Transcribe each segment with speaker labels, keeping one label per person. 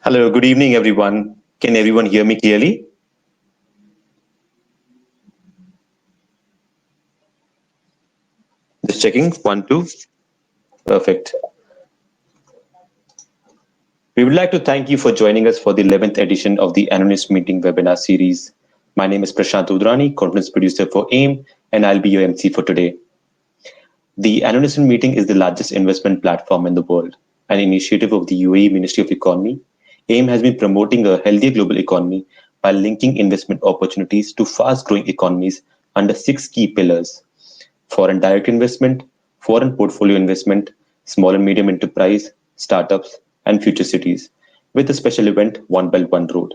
Speaker 1: Hello, good evening, everyone. Can everyone hear me clearly? Just checking. One, two. Perfect. We would like to thank you for joining us for the 11th edition of the Anonymous Meeting webinar series. My name is Prashant Udrani, conference producer for AIM, and I'll be your MC for today. The Anonymous Meeting is the largest investment platform in the world, an initiative of the UAE Ministry of Economy. AIM has been promoting a healthier global economy by linking investment opportunities to fast-growing economies under six key pillars: foreign direct investment, foreign portfolio investment, small and medium enterprise, startups, and future cities, with a special event, One Belt, One Road.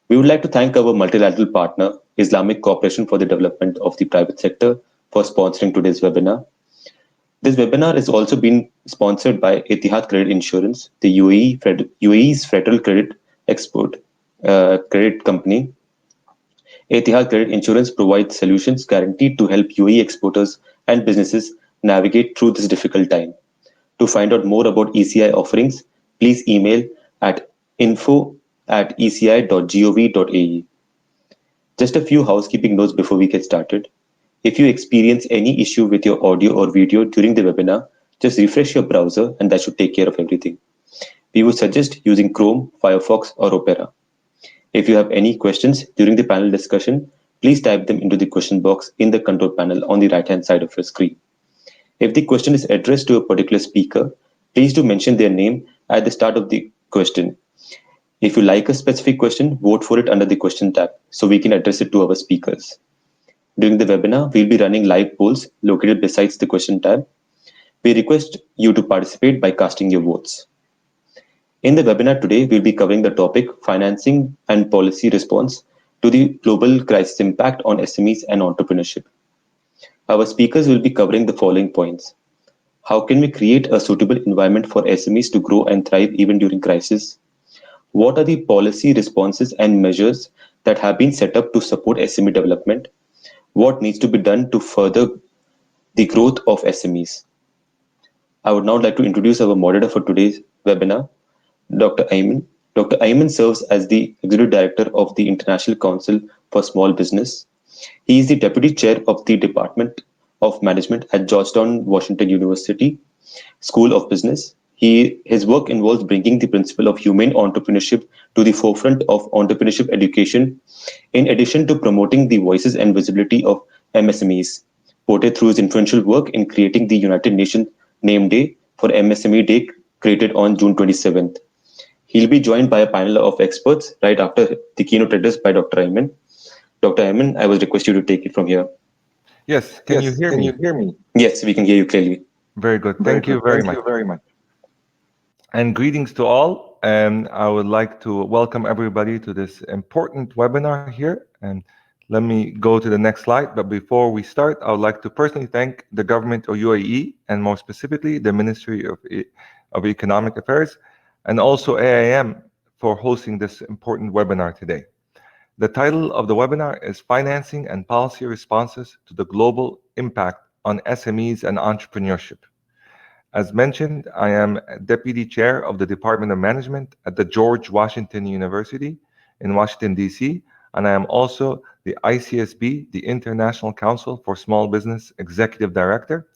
Speaker 1: We would like to thank our multilateral partner, Islamic Cooperation for the Development of the Private Sector, for sponsoring today's webinar. This webinar is also being sponsored by Etihad Credit Insurance, the UAE's federal credit export credit company. Etihad Credit Insurance provides solutions guaranteed to help UAE exporters and businesses navigate through this difficult time. To find out more about ECI offerings, please email at info@eci.gov.ae. Just a few housekeeping notes before we get started. If you experience any issue with your audio or video during the webinar, just refresh your browser and that should take care of everything. We would suggest using Chrome, Firefox, or Opera. If you have any questions during the panel discussion, please type them into the question box in the control panel on the right-hand side of your screen. If the question is addressed to a particular speaker, please do mention their name at the start of the question. If you like a specific question, vote for it under the question tab so we can address it to our speakers. During the webinar, we'll be running live polls located besides the question tab. We request you to participate by casting your votes. In the webinar today, we'll be covering the topic financing and policy response to the global crisis impact on SMEs and entrepreneurship. Our speakers will be covering the following points. How can we create a suitable environment for SMEs to grow and thrive even during crisis? What are the policy responses and measures that have been set up to support SME development? What needs to be done to further the growth of SMEs? I would now like to introduce our moderator for today's webinar, Dr. Ayman. Dr. Ayman serves as the Executive Director of the International Council for Small Business. He is the Deputy Chair of the Department of Management at Georgetown Washington University School of Business. His work involves bringing the principle of humane entrepreneurship to the forefront of entrepreneurship education, in addition to promoting the voices and visibility of MSMEs, portrayed through his influential work in creating the United Nations Name Day for MSME Day, created on June 27th. He'll be joined by a panel of experts right after the keynote address by Dr. Ayman. Dr. Ayman, I will request you to take it from here.
Speaker 2: Yes, can you hear me?
Speaker 1: Yes, we can hear you clearly.
Speaker 2: Very good. Thank you very much. And greetings to all. And I would like to welcome everybody to this important webinar here. And let me go to the next slide. But before we start, I would like to personally thank the government of UAE, and more specifically, the Ministry of Economic Affairs, and also AIM for hosting this important webinar today. The title of the webinar is Financing and Policy Responses to the Global Impact on SMEs and Entrepreneurship. As mentioned, I am Deputy Chair of the Department of Management at the George Washington University in Washington, D.C., and I am also the ICSB, the International Council for Small Business Executive Director.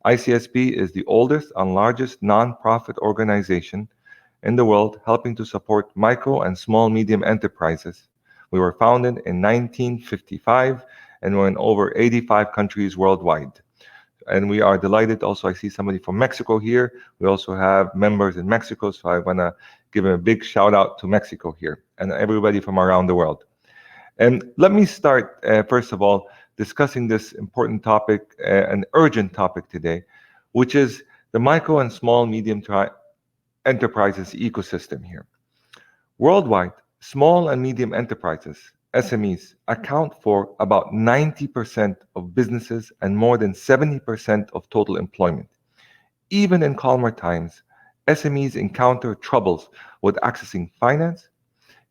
Speaker 2: ICSB is the oldest and largest nonprofit organization in the world helping to support micro and small medium enterprises. We were founded in 1955 and we're in over 85 countries worldwide. And we are delighted. Also, I see somebody from Mexico here. We also have members in Mexico, so I want to give a big shout out to Mexico here and everybody from around the world. And let me start, first of all, discussing this important topic, an urgent topic today, which is the micro and small medium enterprises ecosystem here. Worldwide, small and medium enterprises, SMEs, account for about 90% of businesses and more than 70% of total employment. Even in calmer times, SMEs encounter troubles with accessing finance,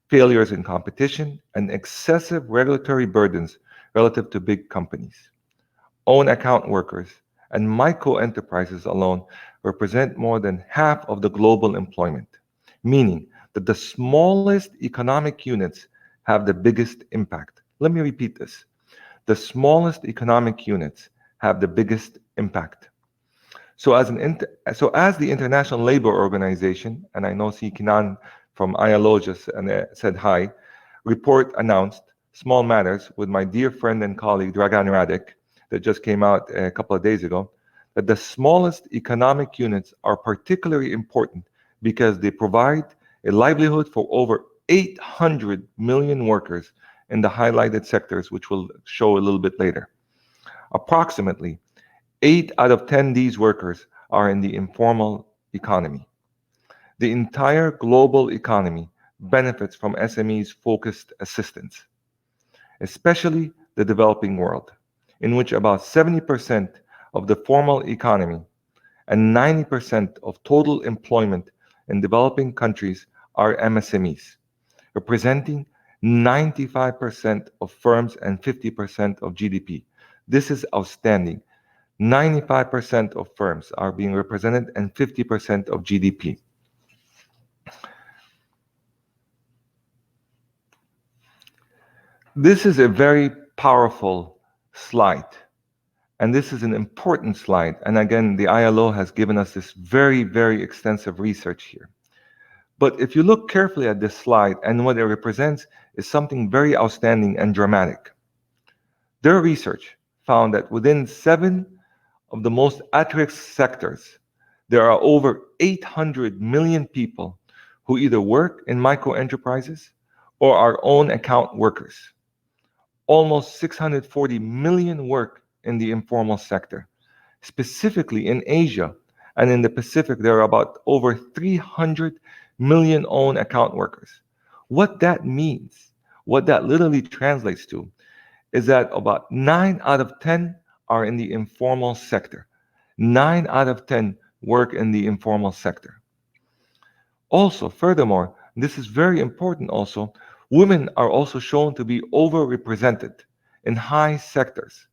Speaker 2: failures in competition, and excessive regulatory burdens relative to big companies. Own account workers and micro enterprises alone represent more than half of the global employment, meaning that the smallest economic units have the biggest impact. Let me repeat this. The smallest economic units have the biggest impact. So as the International Labor Organization, and I know C. Kinan from ILO just said hi, report announced Small Matters with my dear friend and colleague Dragan Radic that just came out a couple of days ago, that the smallest economic units are particularly important because they provide a livelihood for over 800 million workers in the highlighted sectors, which we'll show a little bit later. Approximately 8 out of 10 these workers are in the informal economy. The entire global economy benefits from SMEs focused assistance, especially the developing world, in which about 70% of the formal economy and 90% of total employment in developing countries are MSMEs, representing 95% of firms and 50% of GDP. This is outstanding. 95% of firms are being represented and 50% of GDP. This is a very powerful slide, and this is an important slide. And again, the ILO has given us this very, very extensive research here. But if you look carefully at this slide, and what it represents is something very outstanding and dramatic. Their research found that within 7 of the most at-risk sectors, there are over 800 million people who either work in micro-enterprises or are own account workers. Almost 640 million work in the informal sector. Specifically in Asia and in the Pacific, there are about over 300 million own account workers. What that means, what that literally translates to, is that about 9 out of 10 are in the informal sector. 9 out of 10 work in the informal sector. Also, furthermore, this is very important also, women are also shown to be overrepresented in high sectors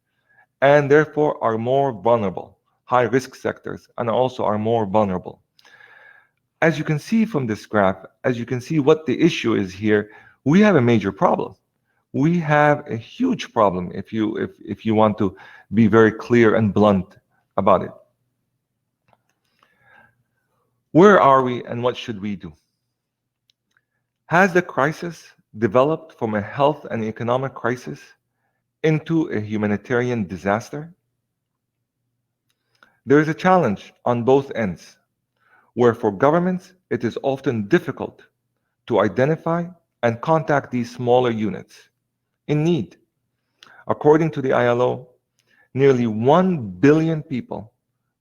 Speaker 2: and therefore are more vulnerable, high risk sectors, and also are more vulnerable. As you can see from this graph, as you can see what the issue is here, we have a major problem. We have a huge problem if you want to be very clear and blunt about it. Where are we and what should we do? Has the crisis developed from a health and economic crisis into a humanitarian disaster? There is a challenge on both ends, where for governments it is often difficult to identify and contact these smaller units in need. According to the ILO, nearly 1 billion people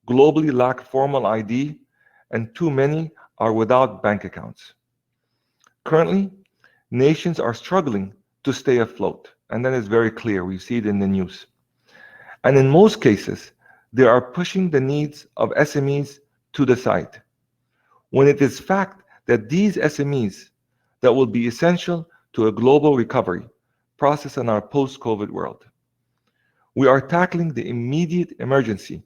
Speaker 2: globally lack formal ID, and too many are without bank accounts. Currently, nations are struggling to stay afloat, and that is very clear. We see it in the news. And in most cases, they are pushing the needs of SMEs to the side, when it is fact that these SMEs that will be essential to a global recovery process in our post-COVID world. We are tackling the immediate emergency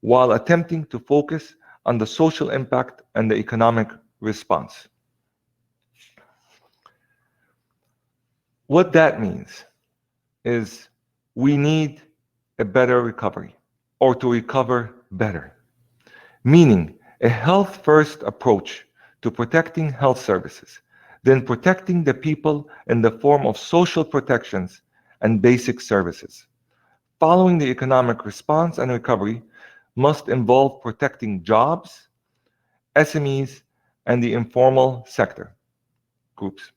Speaker 2: while attempting to focus on the social impact and the economic response. What that means is we need a better recovery, or to recover better, meaning a health-first approach to protecting health services, then protecting the people in the form of social protections and basic services. Following the economic response and recovery must involve protecting jobs, SMEs, and the informal sector groups.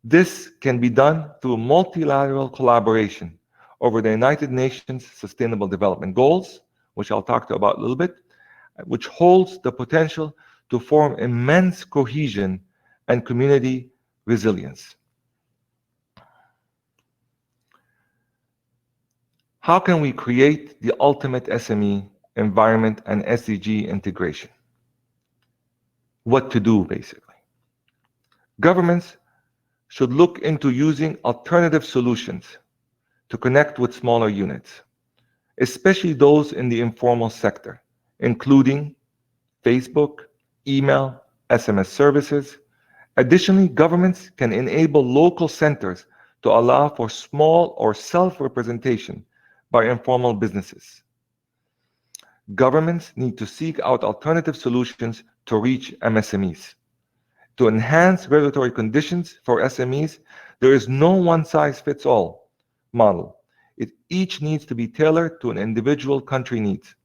Speaker 2: This can be done through multilateral collaboration over the United Nations Sustainable Development Goals, which I'll talk about a little bit, which holds the potential to form immense cohesion and community resilience. How can we create the ultimate SME environment and SDG integration? What to do, basically. Governments should look into using alternative solutions to connect with smaller units, especially those in the informal sector, including Facebook, email, SMS services, Additionally, governments can enable local centers to allow for small or self-representation by informal businesses. Governments need to seek out alternative solutions to reach MSMEs. To enhance regulatory conditions for SMEs, there is no one-size-fits-all model. Each needs to be tailored to an individual country needs.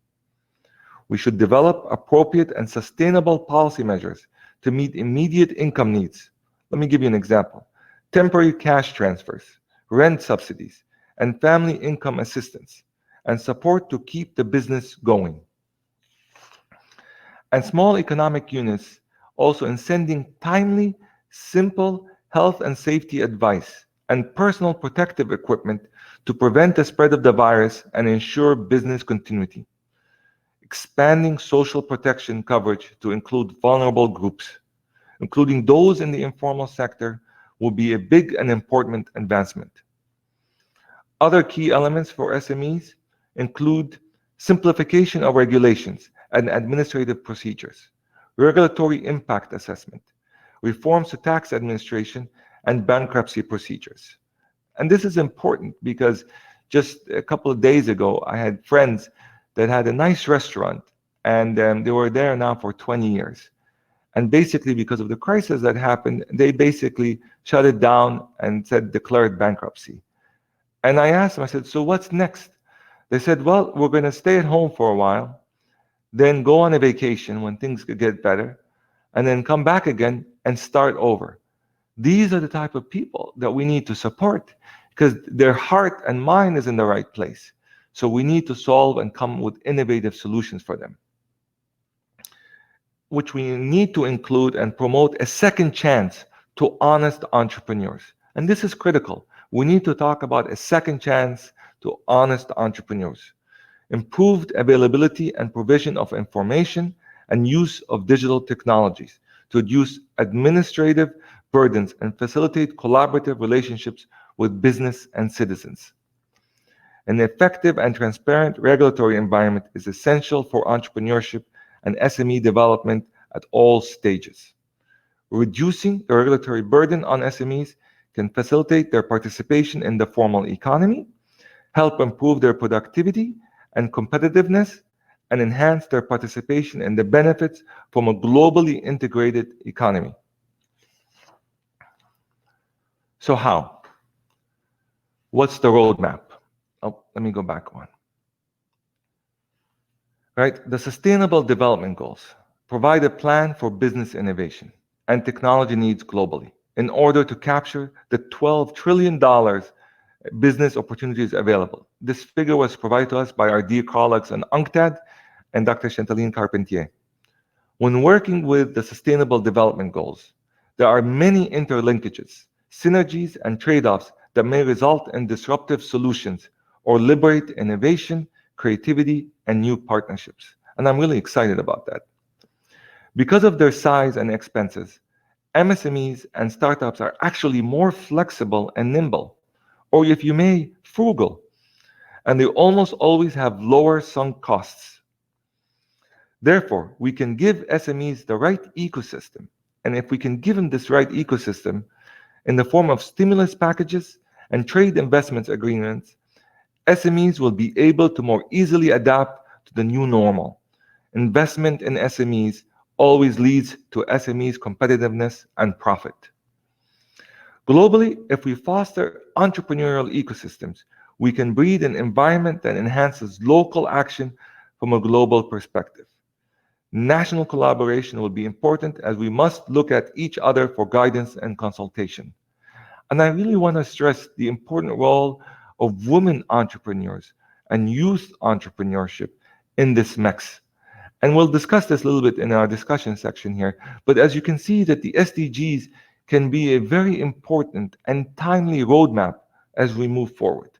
Speaker 2: We should develop appropriate and sustainable policy measures to meet immediate income needs. Let me give you an example. Temporary cash transfers, rent subsidies, and family income assistance, and support to keep the business going. And small economic units also in sending timely, simple health and safety advice and personal protective equipment to prevent the spread of the virus and ensure business continuity. Expanding social protection coverage to include vulnerable groups, including those in the informal sector, will be a big and important advancement. Other key elements for SMEs include simplification of regulations and administrative procedures, regulatory impact assessment, reforms to tax administration, and bankruptcy procedures. And this is important because just a couple of days ago, I had friends that had a nice restaurant, and they were there now for 20 years. And basically, because of the crisis that happened, they basically shut it down and said declared bankruptcy. And I asked them, I said, so what's next? They said, well, we're going to stay at home for a while, then go on a vacation when things could get better, and then come back again and start over. These are the type of people that we need to support because their heart and mind is in the right place. So we need to solve and come with innovative solutions for them, which we need to include and promote a second chance to honest entrepreneurs. And this is critical. We need to talk about a second chance to honest entrepreneurs. Improved availability and provision of information and use of digital technologies to reduce administrative burdens and facilitate collaborative relationships with business and citizens. An effective and transparent regulatory environment is essential for entrepreneurship and SME development at all stages. Reducing the regulatory burden on SMEs can facilitate their participation in the formal economy, help improve their productivity and competitiveness, and enhance their participation in the benefits from a globally integrated economy. So how? What's the roadmap? Oh, let me go back one. Right, the Sustainable Development Goals provide a plan for business innovation and technology needs globally in order to capture the $12 trillion business opportunities available. This figure was provided to us by our dear colleagues in UNCTAD and Dr. Chantaline Carpentier. When working with the Sustainable Development Goals, there are many interlinkages, synergies, and trade-offs that may result in disruptive solutions or liberate innovation, creativity, and new partnerships. And I'm really excited about that. Because of their size and expenses, MSMEs and startups are actually more flexible and nimble, or if you may, frugal, and they almost always have lower sunk costs. Therefore, we can give SMEs the right ecosystem, and if we can give them this right ecosystem in the form of stimulus packages and trade investments agreements, SMEs will be able to more easily adapt to the new normal. Investment in SMEs always leads to SMEs' competitiveness and profit. Globally, if we foster entrepreneurial ecosystems, we can breed an environment that enhances local action from a global perspective. National collaboration will be important as we must look at each other for guidance and consultation. And I really want to stress the important role of women entrepreneurs and youth entrepreneurship in this mix. And we'll discuss this a little bit in our discussion section here. But as you can see that the SDGs can be a very important and timely roadmap as we move forward.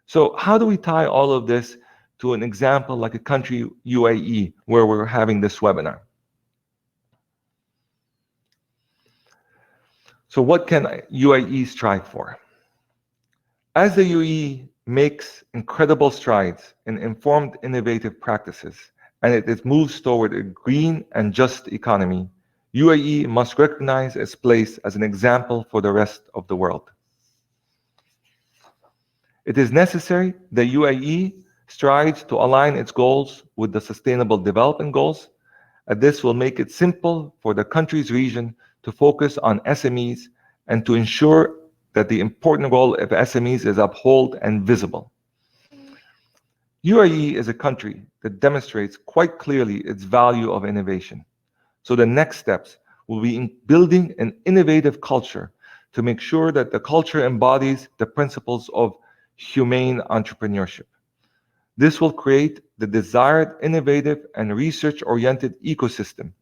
Speaker 2: So how do we tie all of this to an example like a country, UAE, where we're having this webinar? So what can UAE strive for? As the UAE makes incredible strides in informed innovative practices, and it moves toward a green and just economy, UAE must recognize its place as an example for the rest of the world. It is necessary that UAE strives to align its goals with the Sustainable Development Goals, and this will make it simple for the country's region to focus on SMEs and to ensure that the important role of SMEs is upheld and visible. UAE is a country that demonstrates quite clearly its value of innovation. So the next steps will be in building an innovative culture to make sure that the culture embodies the principles of humane entrepreneurship. This will create the desired innovative and research-oriented ecosystem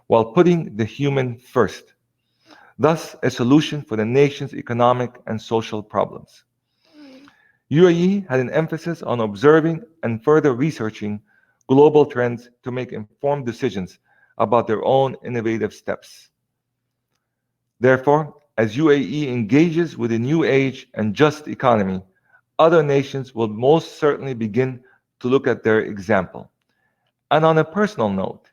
Speaker 2: while putting the human first, thus a solution for the nation's economic and social problems. UAE had an emphasis on observing and further researching global trends to make informed decisions about their own innovative steps. Therefore, as UAE engages with a new age and just economy, other nations will most certainly begin to look at their example. And on a personal note,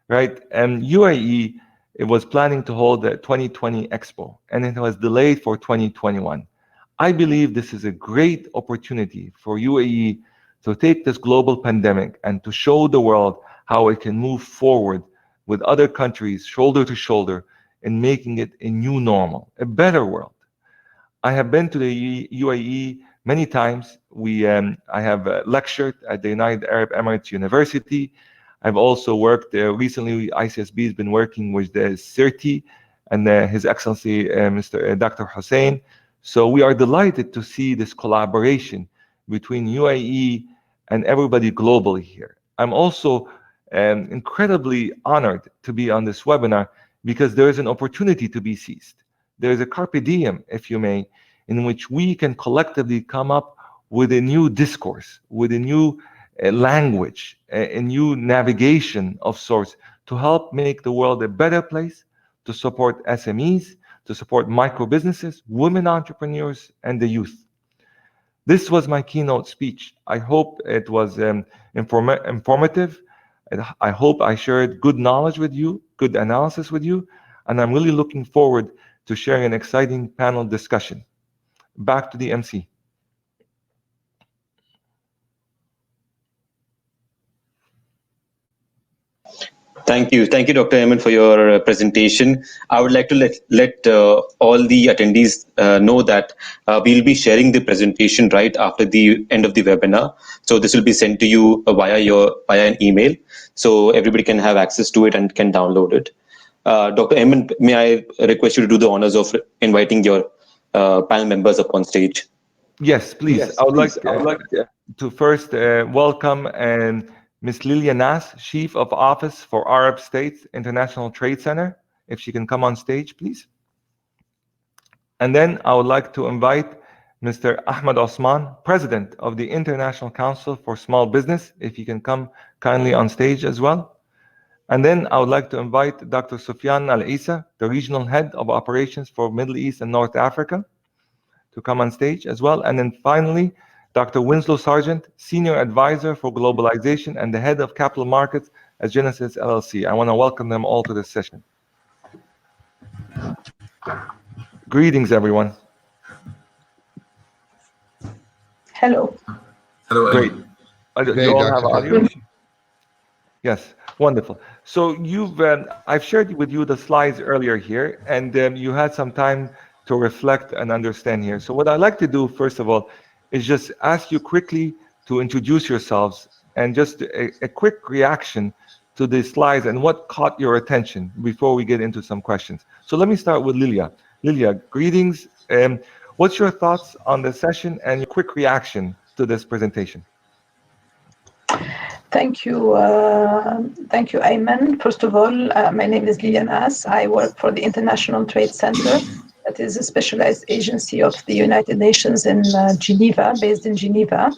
Speaker 2: right, UAE it was planning to hold the 2020 Expo, and it was delayed for 2021. I believe this is a great opportunity for UAE to take this global pandemic and to show the world how it can move forward with other countries shoulder to shoulder in making it a new normal, a better world. I have been to the UAE many times. I have lectured at the United Arab Emirates University. I've also worked recently. ICSB has been working with the CERTI and His Excellency Mr. Dr. Hussein. So we are delighted to see this collaboration between UAE and everybody globally here. I'm also incredibly honored to be on this webinar because there is an opportunity to be seized. There is a carpe diem, if you may, in which we can collectively come up with a new discourse, with a new language, a new navigation of sorts to help make the world a better place, to support SMEs, to support micro businesses, women entrepreneurs, and the youth. This was my keynote speech. I hope it was informative. I hope I shared good knowledge with you, good analysis with you, and I'm really looking forward to sharing an exciting panel discussion. Back to the MC.
Speaker 1: Thank you, Dr. Ayman, for your presentation. I would like to let all the attendees know that we'll be sharing the presentation right after the end of the webinar. So this will be sent to you via an email, so everybody can have access to it and can download it. Dr. Ayman, may I request you to do the honors of inviting your panel members up on stage?
Speaker 2: Yes, please.
Speaker 1: Yes,
Speaker 2: I would
Speaker 1: please.
Speaker 2: like to first welcome Ms. Lilia Nas, Chief of Office for Arab States International Trade Center, if she can come on stage, please. And then I would like to invite Mr. Ahmed Osman, President of the International Council for Small Business, if he can come kindly on stage as well. And then I would like to invite Dr. Sufyan Al-Isa, the Regional Head of Operations for Middle East and North Africa, to come on stage as well. And then finally, Dr. Winslow Sargent, Senior Advisor for Globalization and the Head of Capital Markets at Genesis LLC. I want to welcome them all to this session. Greetings, everyone.
Speaker 3: Hello.
Speaker 4: Hello.
Speaker 2: Great. You all have audio? Yes, wonderful. So I've shared with you the slides earlier here, and you had some time to reflect and understand here. So what I'd like to do, first of all, is just ask you quickly to introduce yourselves and just a quick reaction to the slides and what caught your attention before we get into some questions. So let me start with Lilia. Lilia, greetings. What's your thoughts on the session and your quick reaction to this presentation?
Speaker 3: Thank you, Ayman. First of all, my name is Lilia Nas. I work for the International Trade Center, that is a specialized agency of the United Nations in Geneva, based in Geneva,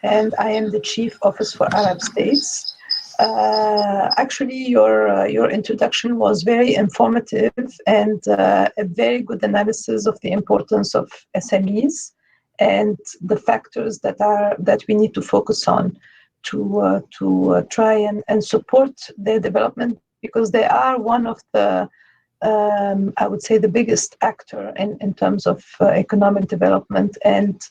Speaker 3: and I am the Chief Office for Arab States. Actually, your introduction was very informative and a very good analysis of the importance of SMEs and the factors that we need to focus on to try and support their development because they are one of the, I would say, the biggest actor in terms of economic development and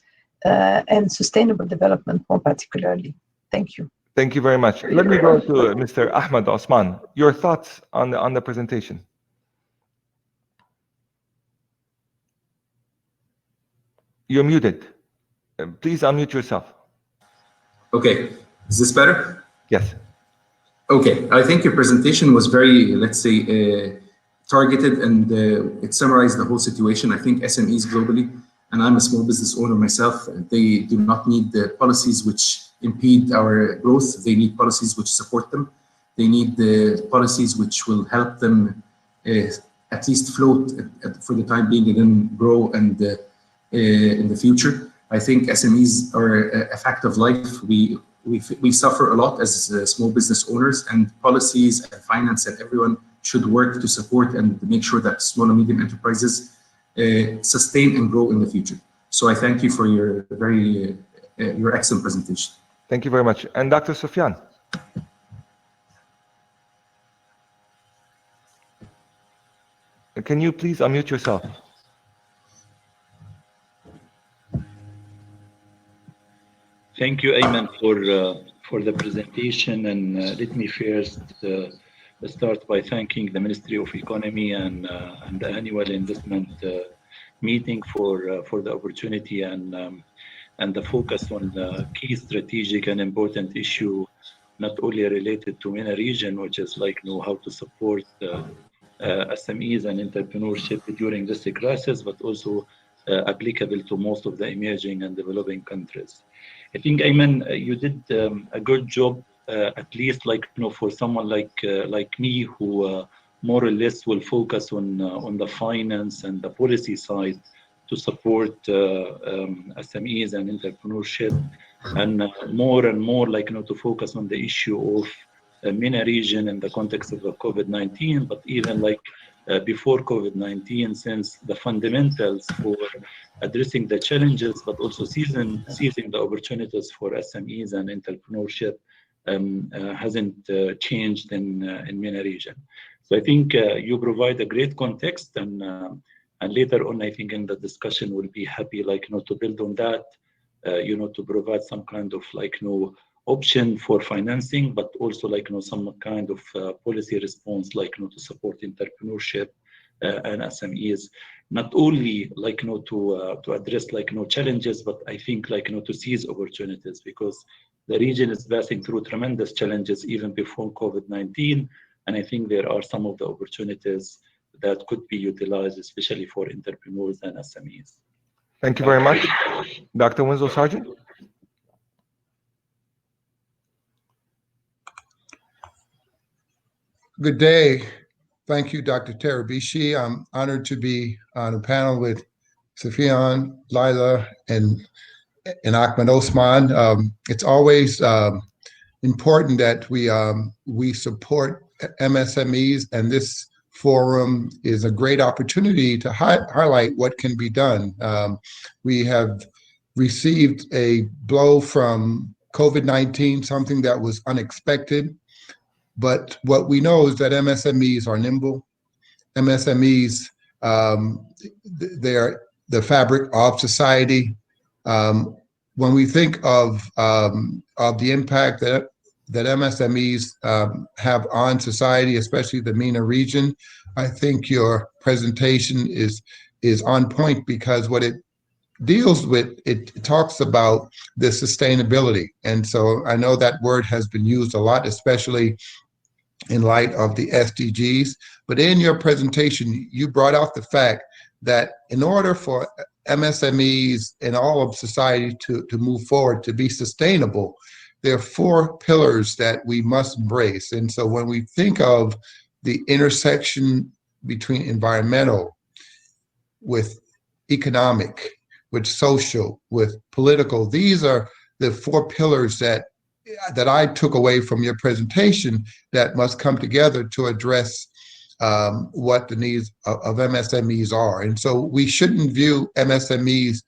Speaker 3: sustainable development more particularly. Thank you.
Speaker 2: Thank you very much. Let me go to Mr. Ahmed Osman. Your thoughts on the presentation. You're muted. Please unmute yourself.
Speaker 4: Okay, is this better?
Speaker 2: Yes.
Speaker 4: Okay, I think your presentation was very, let's say, targeted, and it summarized the whole situation. I think SMEs globally, and I'm a small business owner myself, they do not need the policies which impede our growth. They need policies which support them. They need the policies which will help them at least float for the time being and then grow and in the future. I think SMEs are a fact of life. We suffer a lot as small business owners, and policies and finance and everyone should work to support and make sure that small and medium enterprises sustain and grow in the future. So I thank you for your your excellent presentation.
Speaker 2: Thank you very much. And Dr. Sufyan. Can you please unmute yourself?
Speaker 5: Thank you, Ayman, for the presentation. And let me first start by thanking the Ministry of Economy and the annual investment meeting for the opportunity and the focus on the key strategic and important issue, not only related to MENA region, which is like how to support SMEs and entrepreneurship during this crisis, but also applicable to most of the emerging and developing countries. I think, Ayman, you did a good job, at least for someone like me who more or less will focus on the finance and the policy side to support SMEs and entrepreneurship, and more to focus on the issue of the MENA region in the context of the COVID-19, but even before COVID-19, since the fundamentals for addressing the challenges, but also seizing the opportunities for SMEs and entrepreneurship hasn't changed in MENA region. So I think you provide a great context, and later on, I think in the discussion, we'll be happy to build on that, to provide some kind of option for financing, but also some kind of policy response to support entrepreneurship and SMEs, not only to address challenges, but I think to seize opportunities, because the region is passing through tremendous challenges even before COVID-19, and I think there are some of the opportunities that could be utilized, especially for entrepreneurs and SMEs.
Speaker 2: Thank you very much. Dr. Winslow Sargent.
Speaker 6: Good day. Thank you, Dr. Tarabishi. I'm honored to be on a panel with Sufyan, Laila, and Ahmed Osman. It's always important that we support MSMEs, and this forum is a great opportunity to highlight what can be done. We have received a blow from COVID-19, something that was unexpected. But what we know is that MSMEs are nimble. MSMEs, they're the fabric of society. When we think of the impact that MSMEs have on society, especially the MENA region, I think your presentation is on point, because what it deals with, it talks about the sustainability. And so I know that word has been used a lot, especially in light of the SDGs. But in your presentation, you brought out the fact that in order for MSMEs and all of society to move forward, to be sustainable, there are 4 pillars that we must embrace. And so when we think of the intersection between environmental, with economic, with social, with political, these are the 4 pillars that I took away from your presentation that must come together to address what the needs of MSMEs are. And so we shouldn't view MSMEs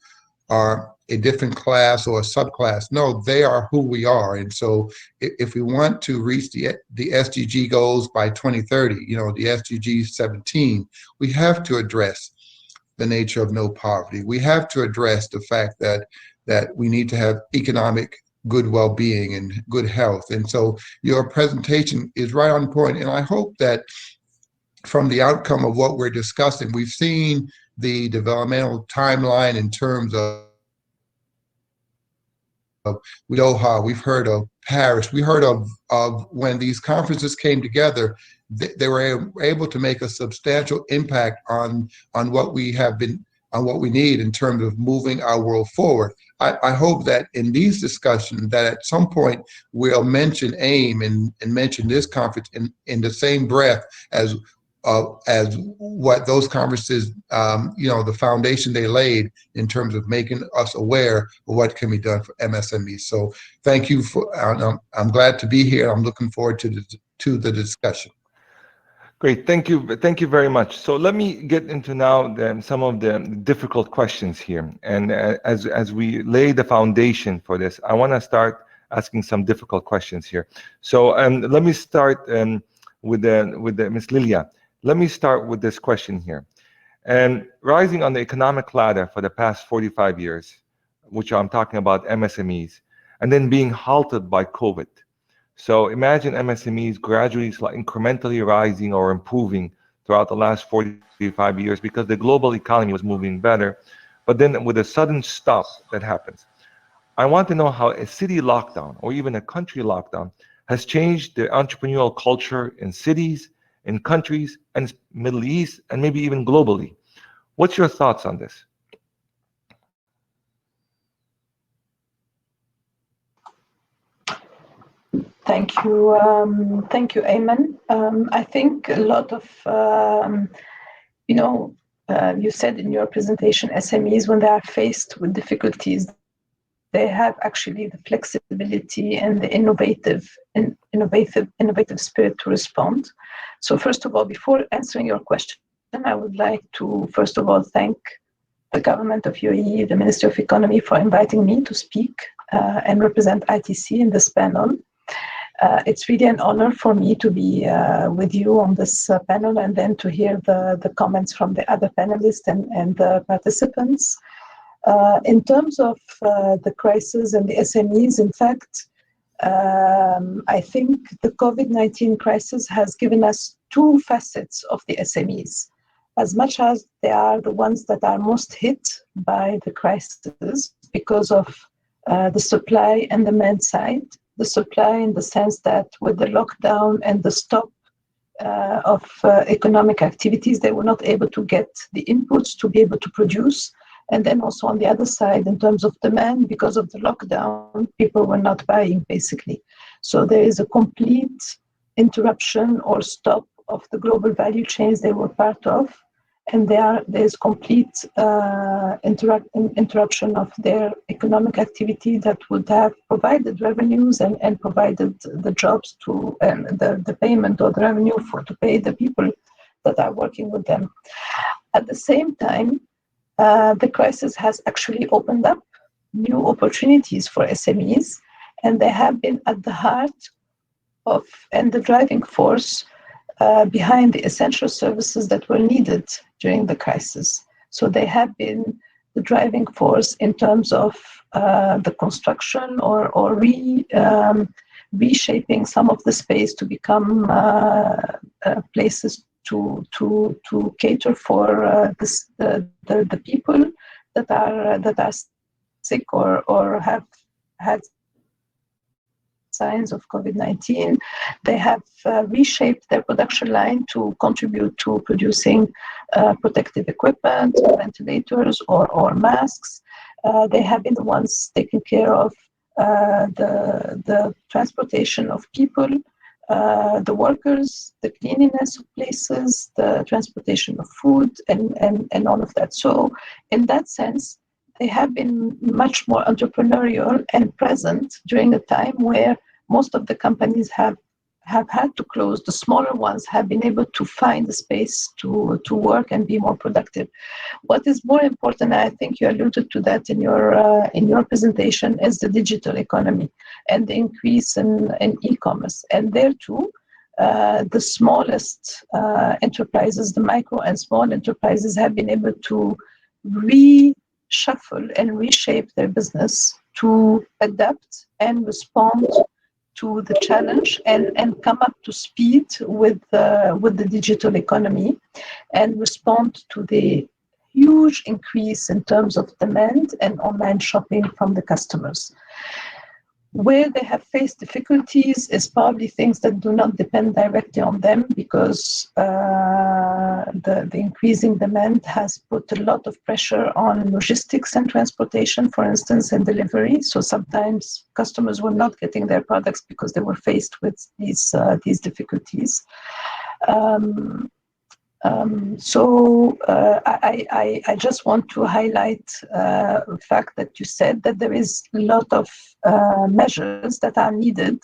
Speaker 6: a different class or a subclass. No, they are who we are. And so if we want to reach the SDG goals by 2030, you know, the SDG 17, we have to address the nature of no poverty. We have to address the fact that we need to have economic good well-being and good health. And so your presentation is right on point. And I hope that from the outcome of what we're discussing, we've seen the developmental timeline in terms of Doha, we've heard of Paris, we heard of when these conferences came together, they were able to make a substantial impact on what we have been, on what we need in terms of moving our world forward. I hope that in these discussions that at some point we'll mention AIM and mention this conference in the same breath as what those conferences, you know, the foundation they laid in terms of making us aware of what can be done for MSMEs. So thank you for, I'm glad to be here. I'm looking forward to the discussion.
Speaker 2: Great, thank you very much. So let me get into now some of the difficult questions here. And as we lay the foundation for this, I want to start asking some difficult questions here. So let me start with Ms. Lilia. Let me start with this question here. And rising on the economic ladder for the past 45 years, which I'm talking about MSMEs, and then being halted by COVID. So imagine MSMEs gradually, incrementally rising or improving throughout the last 45 years because the global economy was moving better, but then with a sudden stop that happens. I want to know how a city lockdown or even a country lockdown has changed the entrepreneurial culture in cities, in countries, and Middle East, and maybe even globally. What's your thoughts on this?
Speaker 3: Thank you, Ayman. I think a lot of, you said in your presentation, SMEs, when they are faced with difficulties, they have actually the flexibility and the innovative spirit to respond. So first of all, before answering your question, I would like to, first of all, thank the government of UAE, the Ministry of Economy, for inviting me to speak and represent ITC in this panel. It's really an honor for me to be with you on this panel and then to hear the comments from the other panelists and the participants. In terms of the crisis and the SMEs, in fact, I think the COVID-19 crisis has given us two facets of the SMEs. As much as they are the ones that are most hit by the crisis because of the supply and demand side, the supply in the sense that with the lockdown and the stop of economic activities, they were not able to get the inputs to be able to produce. And then also on the other side, in terms of demand, because of the lockdown, people were not buying, basically. So there is a complete interruption or stop of the global value chains they were part of. And there's complete interruption of their economic activity that would have provided revenues and provided the jobs to, and the payment or the revenue to pay the people that are working with them. At the same time, the crisis has actually opened up new opportunities for SMEs, and they have been at the heart of and the driving force behind the essential services that were needed during the crisis. So they have been the driving force in terms of the construction or reshaping some of the space to become places to cater for the people that are sick or have had signs of COVID-19. They have reshaped their production line to contribute to producing protective equipment, ventilators, or masks. They have been the ones taking care of the transportation of people, the workers, the cleanliness of places, the transportation of food, and all of that. So in that sense, they have been much more entrepreneurial and present during a time where most of the companies have have had to close, the smaller ones have been able to find a space to work and be more productive. What is more important, I think you alluded to that in your presentation, is the digital economy and the increase in e-commerce. And there too, the smallest enterprises, the micro and small enterprises, have been able to reshuffle and reshape their business to adapt and respond to the challenge and come up to speed with the digital economy and respond to the huge increase in terms of demand and online shopping from the customers. Where they have faced difficulties is probably things that do not depend directly on them, because the increasing demand has put a lot of pressure on logistics and transportation, for instance, and delivery. So sometimes customers were not getting their products because they were faced with these difficulties. I just want to highlight the fact that you said that there is a lot of measures that are needed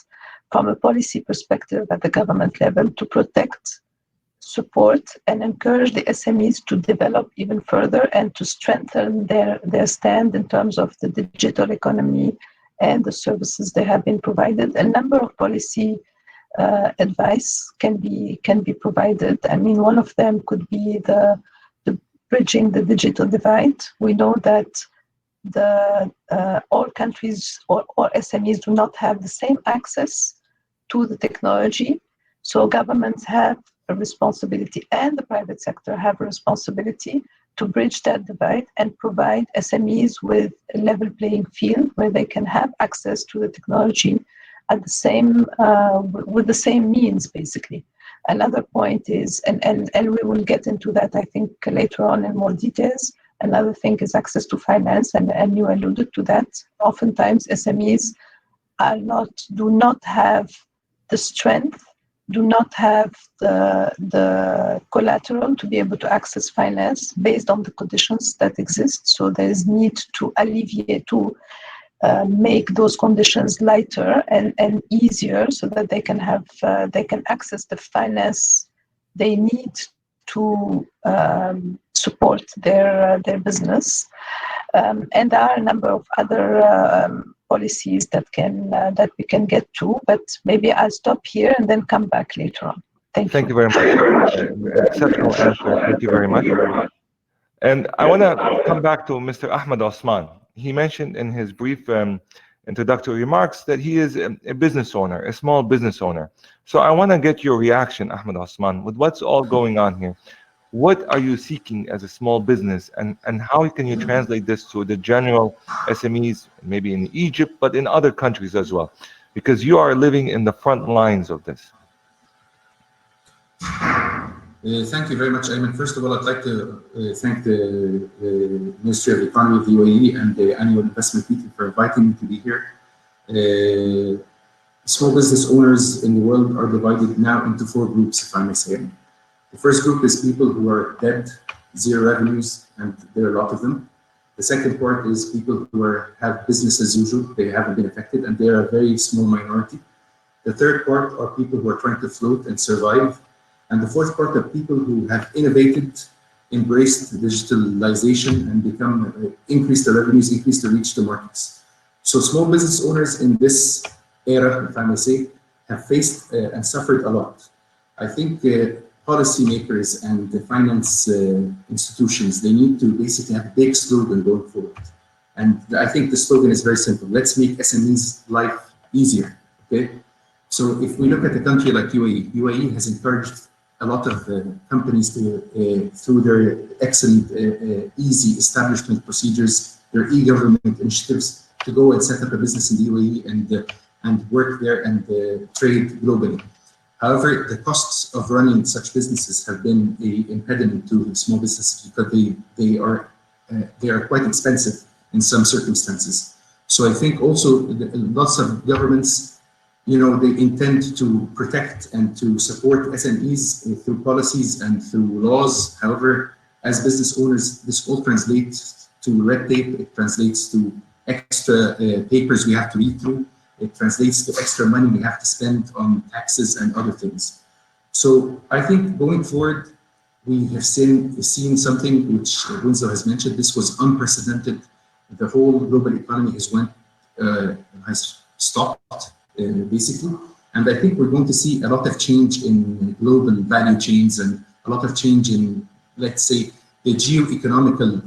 Speaker 3: from a policy perspective at the government level to protect, support, and encourage the SMEs to develop even further and to strengthen their stand in terms of the digital economy and the services they have been provided. A number of policy advice can be provided. I mean, one of them could be the bridging the digital divide. We know that all countries or SMEs do not have the same access to the technology. So governments have a responsibility, and the private sector have a responsibility to bridge that divide and provide SMEs with a level playing field where they can have access to the technology at the same with the same means, basically. Another point is, and we will get into that, I think, later on in more details. Another thing is access to finance, and you alluded to that. Oftentimes, SMEs do not have the strength, do not have the collateral to be able to access finance based on the conditions that exist. So there is need to alleviate, to make those conditions lighter and easier, so that they can access the finance they need to support their business. And there are a number of other policies that we can get to, but maybe I'll stop here and then come back later on. Thank you.
Speaker 2: Thank you very much. Exceptional answer. Thank you very much. And I want to come back to Mr. Ahmed Osman. He mentioned in his brief introductory remarks that he is a business owner, a small business owner. So I want to get your reaction, Ahmed Osman, with what's all going on here. What are you seeking as a small business, and how can you translate this to the general SMEs, maybe in Egypt, but in other countries as well? Because you are living in the front lines of this.
Speaker 4: Thank you very much, Ayman. First of all, I'd like to thank the Ministry of Economy of the UAE and the Annual Investment Meeting for inviting me to be here. Small business owners in the world are divided now into 4 groups, if I may say. The first group is people who are dead, 0 revenues, and there are a lot of them. The second part is people who have business as usual, they haven't been affected, and they are a very small minority. The third part are people who are trying to float and survive. And the fourth part are people who have innovated, embraced digitalization, and increased their revenues, increased their reach to markets. So small business owners in this era, if I may say, have faced and suffered a lot. I think policymakers and the finance institutions, they need to basically have a big slogan going forward. And I think the slogan is very simple. Let's make SMEs' life easier, okay? So if we look at a country like UAE has encouraged a lot of companies to, through their excellent, easy establishment procedures, their e-government initiatives, to go and set up a business in the UAE and work there and trade globally. However, the costs of running such businesses have been an impediment to small businesses because they are quite expensive in some circumstances. So I think also lots of governments, you know, they intend to protect and to support SMEs through policies and through laws. However, as business owners, this all translates to red tape. It translates to extra papers we have to read through. it translates to extra money we have to spend on taxes and other things. So I think going forward, we have seen something which Winslow has mentioned. This was unprecedented. The whole global economy has stopped basically, and I think we're going to see a lot of change in global value chains and a lot of change in, let's say, the geo-economical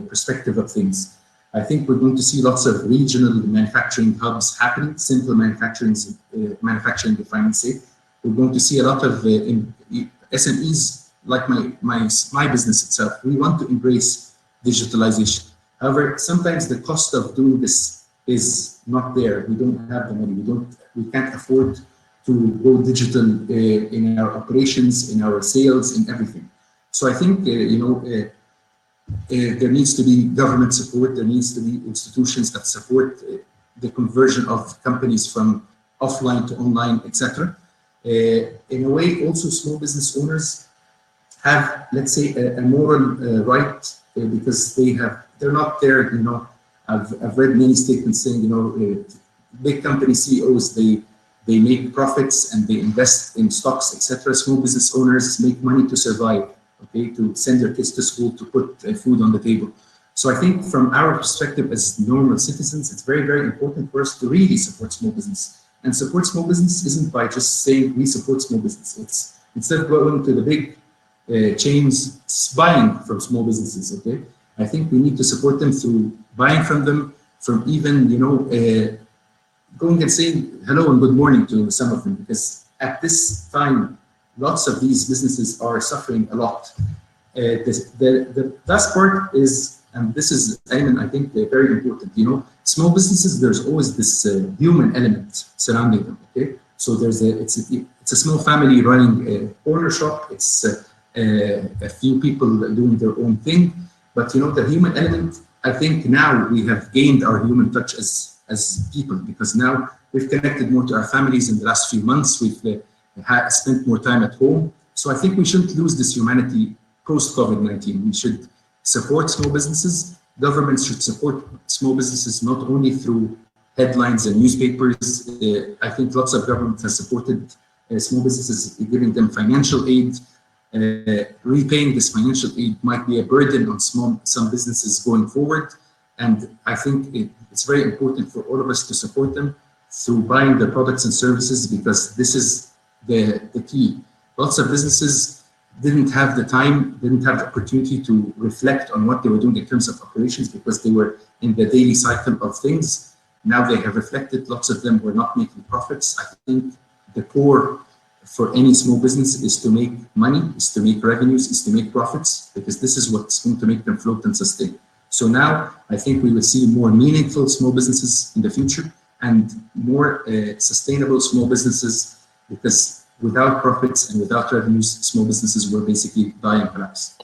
Speaker 4: perspective of things. I think we're going to see lots of regional manufacturing hubs happening, simple manufacturing, if I may say. We're going to see a lot of SMEs, like my business itself. We want to embrace digitalization. However, sometimes the cost of doing this is not there. We don't have the money. We can't afford to go digital in our operations, in our sales, in everything. So I think there needs to be government support. There needs to be institutions that support the conversion of companies from offline to online, etc. In a way, also small business owners have, let's say, a moral right because they're not there. I've read many statements saying, big company CEOs, they make profits and they invest in stocks, etc. Small business owners make money to survive, okay, to send their kids to school, to put food on the table. So I think from our perspective as normal citizens, it's very, very important for us to really support small business. And support small business isn't by just saying we support small business. It's instead of going to the big chains buying from small businesses, okay? I think we need to support them through buying from them, from even, going and saying hello and good morning to some of them, because at this time, lots of these businesses are suffering a lot. The last part is, and this is, Ayman, I think very important, small businesses, there's always this human element surrounding them, okay? So it's a small family running a corner shop, it's a few people doing their own thing, but the human element, I think now we have gained our human touch as people, because now we've connected more to our families in the last few months, we've spent more time at home. So I think we shouldn't lose this humanity post-COVID-19. We should support small businesses. Governments should support small businesses not only through headlines and newspapers. I think lots of governments have supported small businesses, giving them financial aid. Repaying this financial aid might be a burden on some businesses going forward. And I think it's very important for all of us to support them through buying their products and services, because this is the key. Lots of businesses didn't have the time, didn't have the opportunity to reflect on what they were doing in terms of operations because they were in the daily cycle of things. Now they have reflected, lots of them were not making profits. I think the core for any small business is to make money, is to make revenues, is to make profits, because this is what's going to make them float and sustain. So now I think we will see more meaningful small businesses in the future and more sustainable small businesses, because without profits and without revenues, small businesses will basically die and collapse.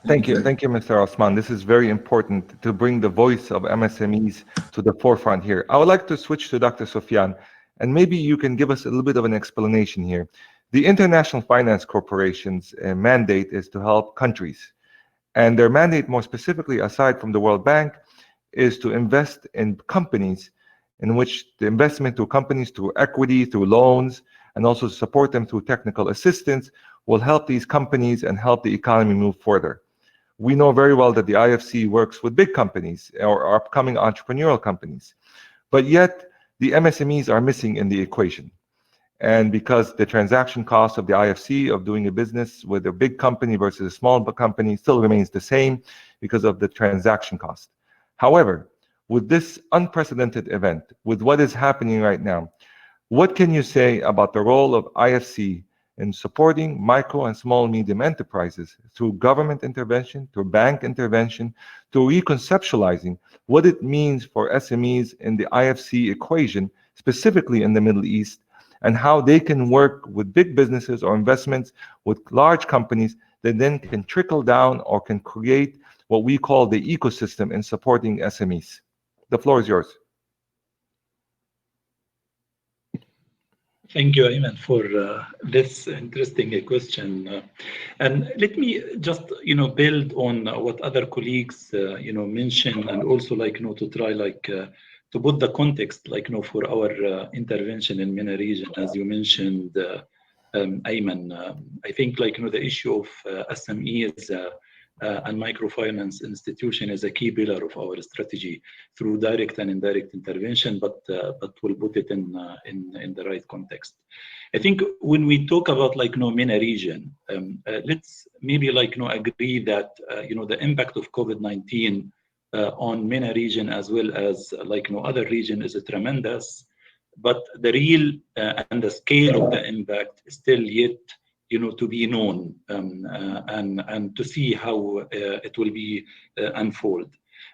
Speaker 2: Thank you, Mr. Osman. This is very important to bring the voice of MSMEs to the forefront here. I would like to switch to Dr. Sufyan, and maybe you can give us a little bit of an explanation here. The International Finance Corporation's mandate is to help countries, and their mandate, more specifically, aside from the World Bank, is to invest in companies, in which the investment to companies through equity, through loans, and also support them through technical assistance will help these companies and help the economy move further. We know very well that the IFC works with big companies or upcoming entrepreneurial companies, but yet the MSMEs are missing in the equation. And because the transaction cost of the IFC of doing a business with a big company versus a small company still remains the same because of the transaction cost. However, with this unprecedented event, with what is happening right now, what can you say about the role of IFC in supporting micro and small medium enterprises through government intervention, through bank intervention, through reconceptualizing what it means for SMEs in the IFC equation, specifically in the Middle East, and how they can work with big businesses or investments with large companies that then can trickle down or can create what we call the ecosystem in supporting SMEs. The floor is yours.
Speaker 5: Thank you, Ayman, for this interesting question. And let me just, build on what other colleagues, mentioned, and also to try to put the context, for our intervention in MENA region, as you mentioned, Ayman, I think, the issue of SMEs and microfinance institution is a key pillar of our strategy through direct and indirect intervention, but we'll put it in the right context. I think when we talk about MENA region, let's maybe agree that the impact of COVID-19 on MENA region as well as other region is tremendous, but the real and the scale of the impact is still yet to be known, and to see how it will be unfold.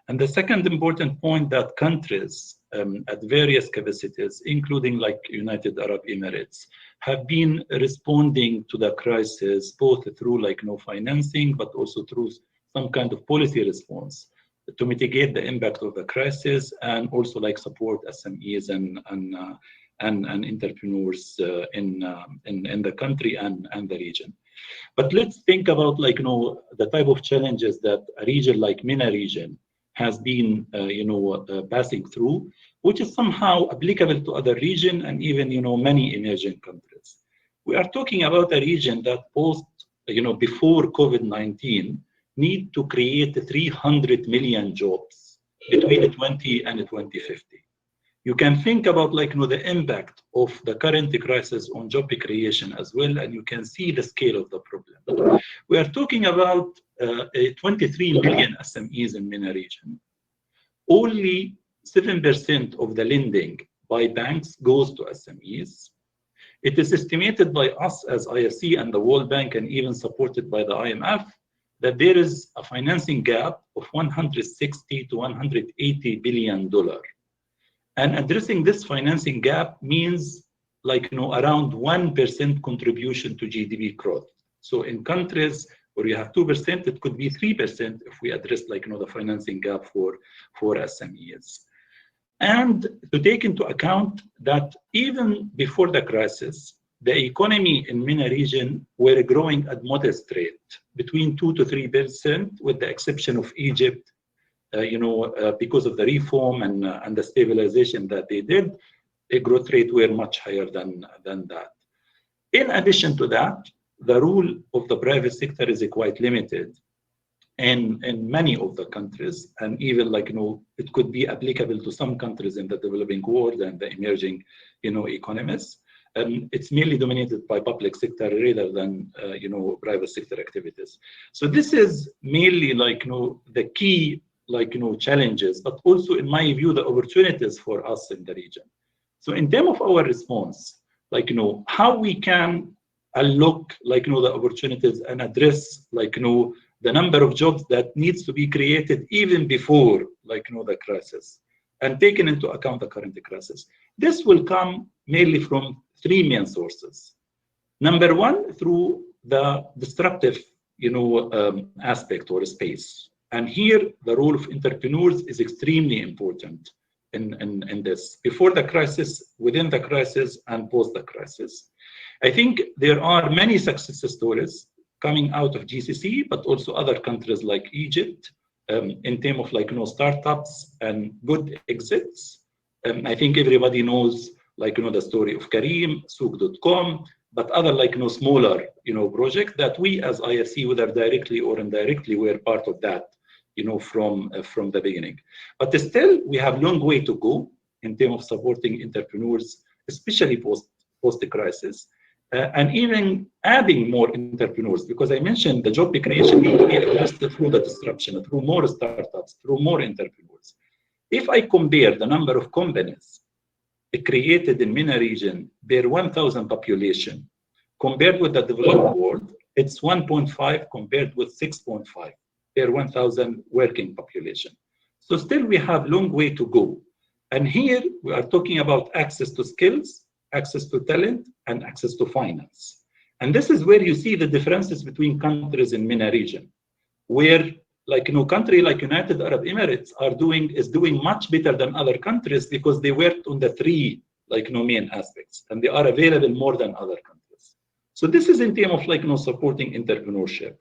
Speaker 5: And the second important point, that countries at various capacities, including United Arab Emirates, have been responding to the crisis both through financing, but also through some kind of policy response to mitigate the impact of the crisis, and also support SMEs and entrepreneurs in the country and the region. But let's think about the type of challenges that a region like MENA region has been passing through, which is somehow applicable to other regions and even many emerging countries. We are talking about a region that before COVID-19 need to create 300 million jobs between 20 and 2050. You can think about the impact of the current crisis on job creation as well, and you can see the scale of the problem. We are talking about 23 million SMEs in MENA region. Only 7% of the lending by banks goes to SMEs. It is estimated by us as IFC and the World Bank, and even supported by the IMF, that there is a financing gap of $160 to $180 billion. And addressing this financing gap means around 1% contribution to GDP growth. So in countries where you have 2%, it could be 3% if we address the financing gap for SMEs. And to take into account that even before the crisis, the economy in MENA region were growing at modest rate, between 2 to 3%, with the exception of Egypt, because of the reform and the stabilization that they did, the growth rate were much higher than that. In addition to that, the role of the private sector is quite limited in many of the countries, and even it could be applicable to some countries in the developing world and the emerging economies. It's mainly dominated by public sector rather than private sector activities. So this is mainly the key challenges, but also in my view the opportunities for us in the region. So in terms of our response, how we can unlock the opportunities and address the number of jobs that needs to be created even before the crisis, and taking into account the current crisis. This will come mainly from three main sources. Number one, through the disruptive aspect or space. And here the role of entrepreneurs is extremely important in this, before the crisis, within the crisis, and post the crisis. I think there are many success stories coming out of GCC, but also other countries like Egypt, in terms of startups and good exits. I think everybody knows the story of Kareem, Souk.com, but other smaller projects that we as IFC, whether directly or indirectly, were part of that from the beginning. But still we have a long way to go in terms of supporting entrepreneurs, especially post the crisis, and even adding more entrepreneurs, because I mentioned the job creation need to be addressed through the disruption, through more startups, through more entrepreneurs. If I compare the number of companies created in MENA region per 1,000 population compared with the developed world, it's 1.5 compared with 6.5 per 1,000 working population. So still we have a long way to go. And here we are talking about access to skills, access to talent, and access to finance. And this is where you see the differences between countries in MENA region, where country like United Arab Emirates is doing much better than other countries because they worked on the three main aspects, and they are available more than other countries. So this is in terms of supporting entrepreneurship.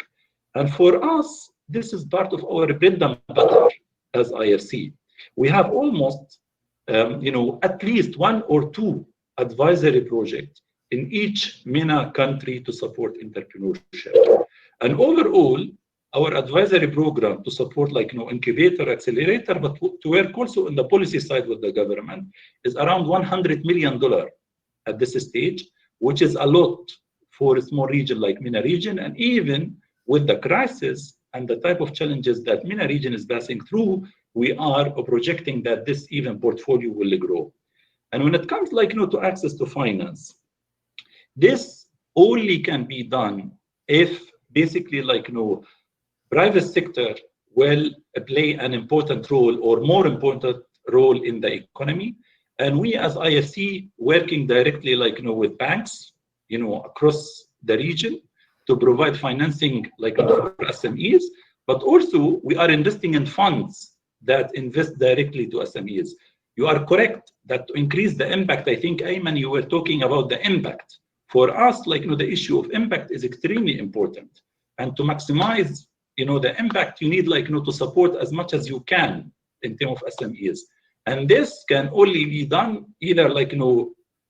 Speaker 5: And for us, this is part of our bread and butter as IFC. We have almost at least 1 or 2 advisory projects in each MENA country to support entrepreneurship. And overall, our advisory program to support incubator, accelerator, but to work also on the policy side with the government is around $100 million at this stage, which is a lot for a small region like MENA region. And even with the crisis and the type of challenges that MENA region is passing through, we are projecting that this even portfolio will grow. And when it comes to access to finance, this only can be done if basically private sector will play an important role or more important role in the economy. And we as IFC working directly with banks, across the region to provide financing for SMEs, but also we are investing in funds that invest directly to SMEs. You are correct that to increase the impact, I think, Ayman, you were talking about the impact. For us, the issue of impact is extremely important. And to maximize, the impact, you need to support as much as you can in terms of SMEs. And this can only be done either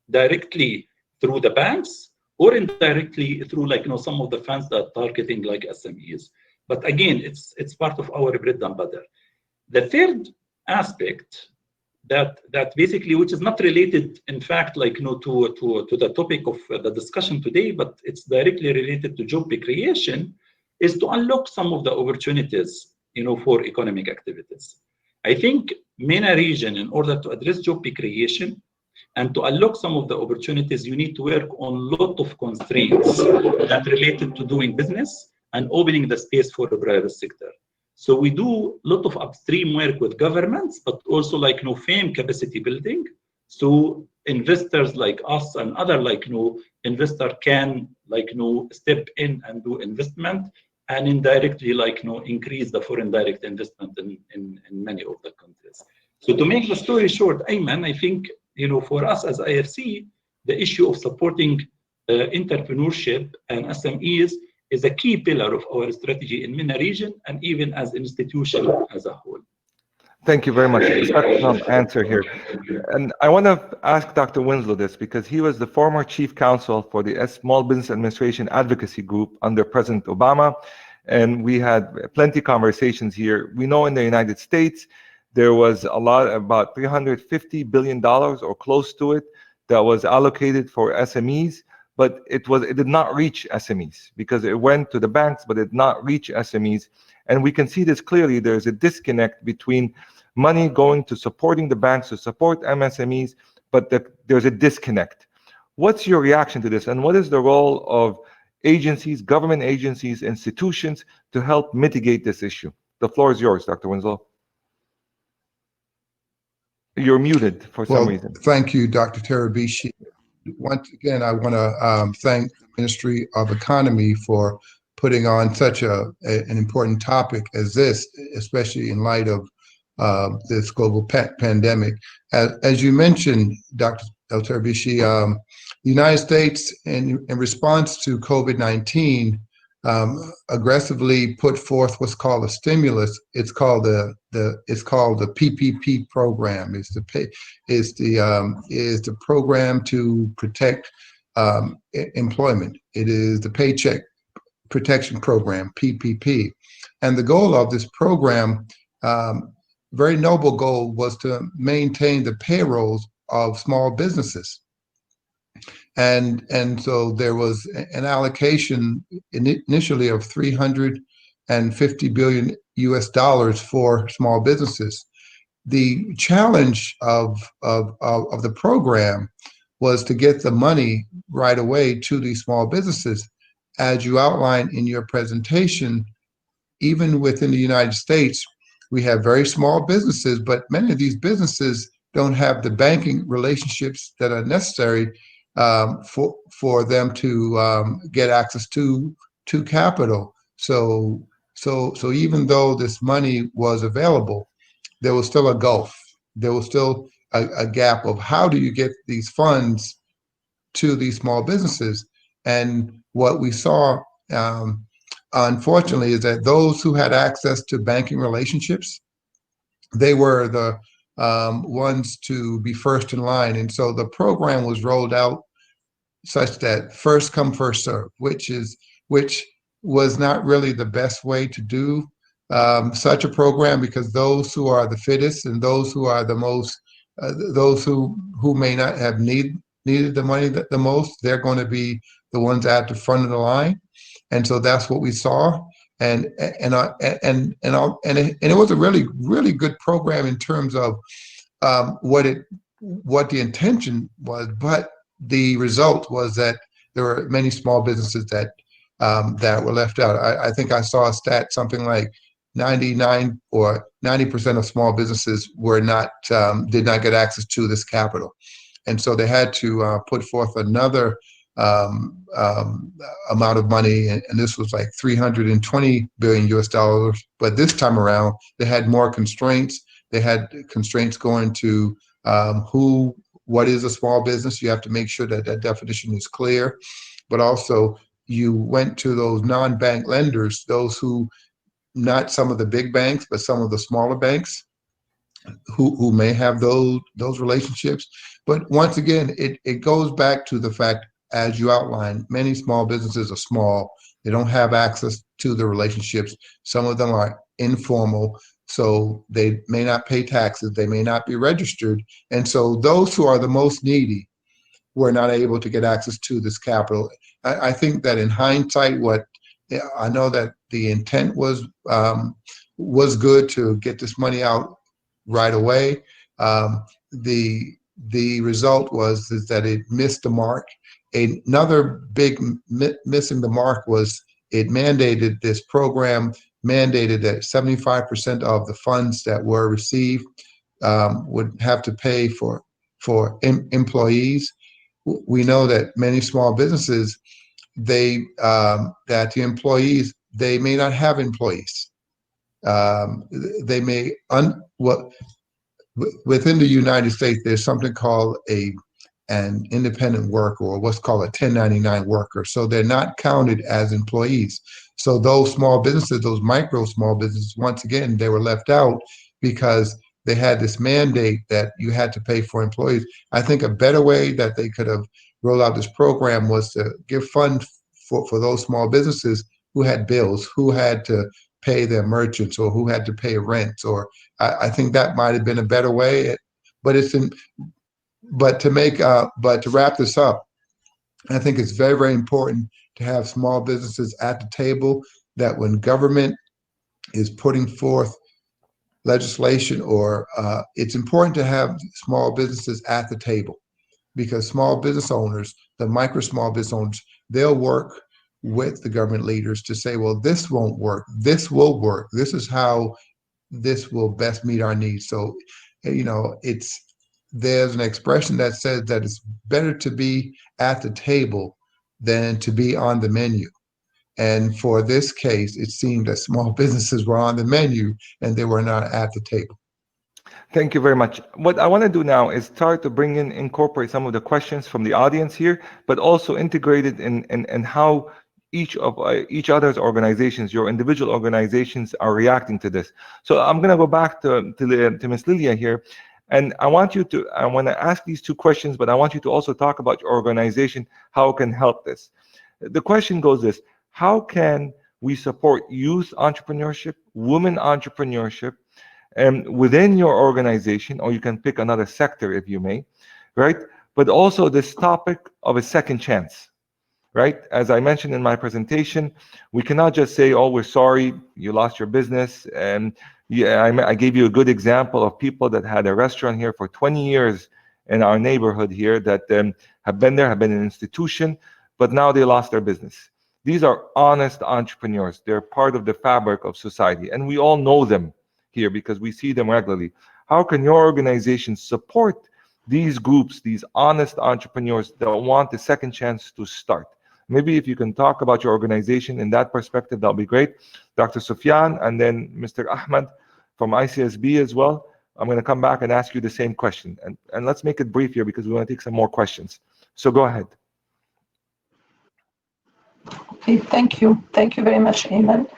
Speaker 5: directly through the banks or indirectly through some of the funds that are targeting SMEs. But again, it's part of our bread and butter. The third aspect that basically, which is not related, in fact, to the topic of the discussion today, but it's directly related to job creation, is to unlock some of the opportunities, for economic activities. I think MENA region, in order to address job creation and to unlock some of the opportunities, you need to work on a lot of constraints that related to doing business and opening the space for the private sector. So we do a lot of upstream work with governments, but also FAME capacity building. So investors like us and other investor can step in and do investment and indirectly increase the foreign direct investment in many of the countries. So to make the story short, Ayman, I think for us as IFC, the issue of supporting entrepreneurship and SMEs is a key pillar of our strategy in MENA region and even as an institution as a whole.
Speaker 2: Thank you very much. Excellent answer here. And I want to ask Dr. Winslow this because he was the former chief counsel for the Small Business Administration Advocacy Group under President Obama. And we had plenty of conversations here. We know in the United States, there was about $350 billion or close to it that was allocated for SMEs. But it did not reach SMEs because it went to the banks, but it did not reach SMEs. And we can see this clearly. There's a disconnect between money going to supporting the banks to support MSMEs, but there's a disconnect. What's your reaction to this? And what is the role of agencies, government agencies, institutions to help mitigate this issue? The floor is yours, Dr. Winslow. You're muted for some reason.
Speaker 6: Thank you, Dr. Terabishi. Once again, I want to thank the Ministry of Economy for putting on such an important topic as this, especially in light of this global pandemic. As you mentioned, Dr. El-Terabishi, the United States, in response to COVID-19, aggressively put forth what's called a stimulus. It's called the PPP program. It's the program to protect employment. It is the Paycheck Protection Program, PPP. And the goal of this program, very noble goal, was to maintain the payrolls of small businesses. And so there was an allocation initially of $350 billion US for small businesses. The challenge of the program was to get the money right away to these small businesses. As you outlined in your presentation, even within the United States, we have very small businesses, but many of these businesses don't have the banking relationships that are necessary for them to get access to capital. So even though this money was available, there was still a gulf. There was still a gap of how do you get these funds to these small businesses. And what we saw, unfortunately, is that those who had access to banking relationships, they were ones to be first in line. And so the program was rolled out such that first come, first serve, which was not really the best way to do such a program, because those who are the fittest and those who are the most, those who may not have needed the money the most, they're going to be the ones at the front of the line. And so that's what we saw. And it was a really good program in terms of what the intention was, but the result was that there were many small businesses that were left out. I think I saw a stat, something like 99 or 90% of small businesses were not did not get access to this capital, and so they had to put forth another amount of money, and this was like 320 billion US dollars. But this time around, they had more constraints. They had constraints going to what is a small business. You have to make sure that that definition is clear, but also you went to those non-bank lenders, those who, not some of the big banks, but some of the smaller banks who may have those relationships. But once again, it goes back to the fact, as you outlined, many small businesses are small. They don't have access to the relationships. Some of them are informal, so they may not pay taxes. They may not be registered. And so those who are the most needy were not able to get access to this capital. I think that in hindsight, I know that the intent was good to get this money out right away. The result was that it missed the mark. Another big missing the mark was it mandated, this program mandated that 75% of the funds that were received would have to pay for employees. We know that many small businesses, that the employees, they may not have employees. They may within the United States, there's something called an independent worker, or what's called a 1099 worker. So they're not counted as employees. So those small businesses, those micro small businesses, once again, they were left out because they had this mandate that you had to pay for employees. I think a better way that they could have rolled out this program was to give funds for those small businesses who had bills, who had to pay their merchants, or who had to pay rents, or I think that might have been a better way. But to wrap this up, I think it's very, very important to have small businesses at the table, that when government is putting forth legislation, or it's important to have small businesses at the table, because small business owners, the micro small business owners, they'll work with the government leaders to say, well, this won't work, this will work, this is how this will best meet our needs. So, there's an expression that says that it's better to be at the table than to be on the menu. And for this case, it seemed that small businesses were on the menu and they were not at the table.
Speaker 2: Thank you very much. What I want to do now is start to incorporate some of the questions from the audience here, but also integrate it in how each other's organizations, your individual organizations, are reacting to this. So I'm going to go back to Ms. Lilia here, and I want to ask these two questions, but I want you to also talk about your organization, how it can help this. The question goes this: how can we support youth entrepreneurship, women entrepreneurship, within your organization, or you can pick another sector if you may, right? But also this topic of a second chance, right? As I mentioned in my presentation, we cannot just say, oh, we're sorry, you lost your business. And yeah, I gave you a good example of people that had a restaurant here for 20 years in our neighborhood here that have been there, have been an institution, but now they lost their business. These are honest entrepreneurs. They're part of the fabric of society, and we all know them here because we see them regularly. How can your organization support these groups, these honest entrepreneurs that want a second chance to start? Maybe if you can talk about your organization in that perspective, that'll be great. Dr. Sufyan, and then Mr. Ahmed from ICSB as well. I'm going to come back and ask you the same question. And let's make it brief here because we want to take some more questions. So go ahead.
Speaker 3: Okay, thank you. Thank you very much, Ayman.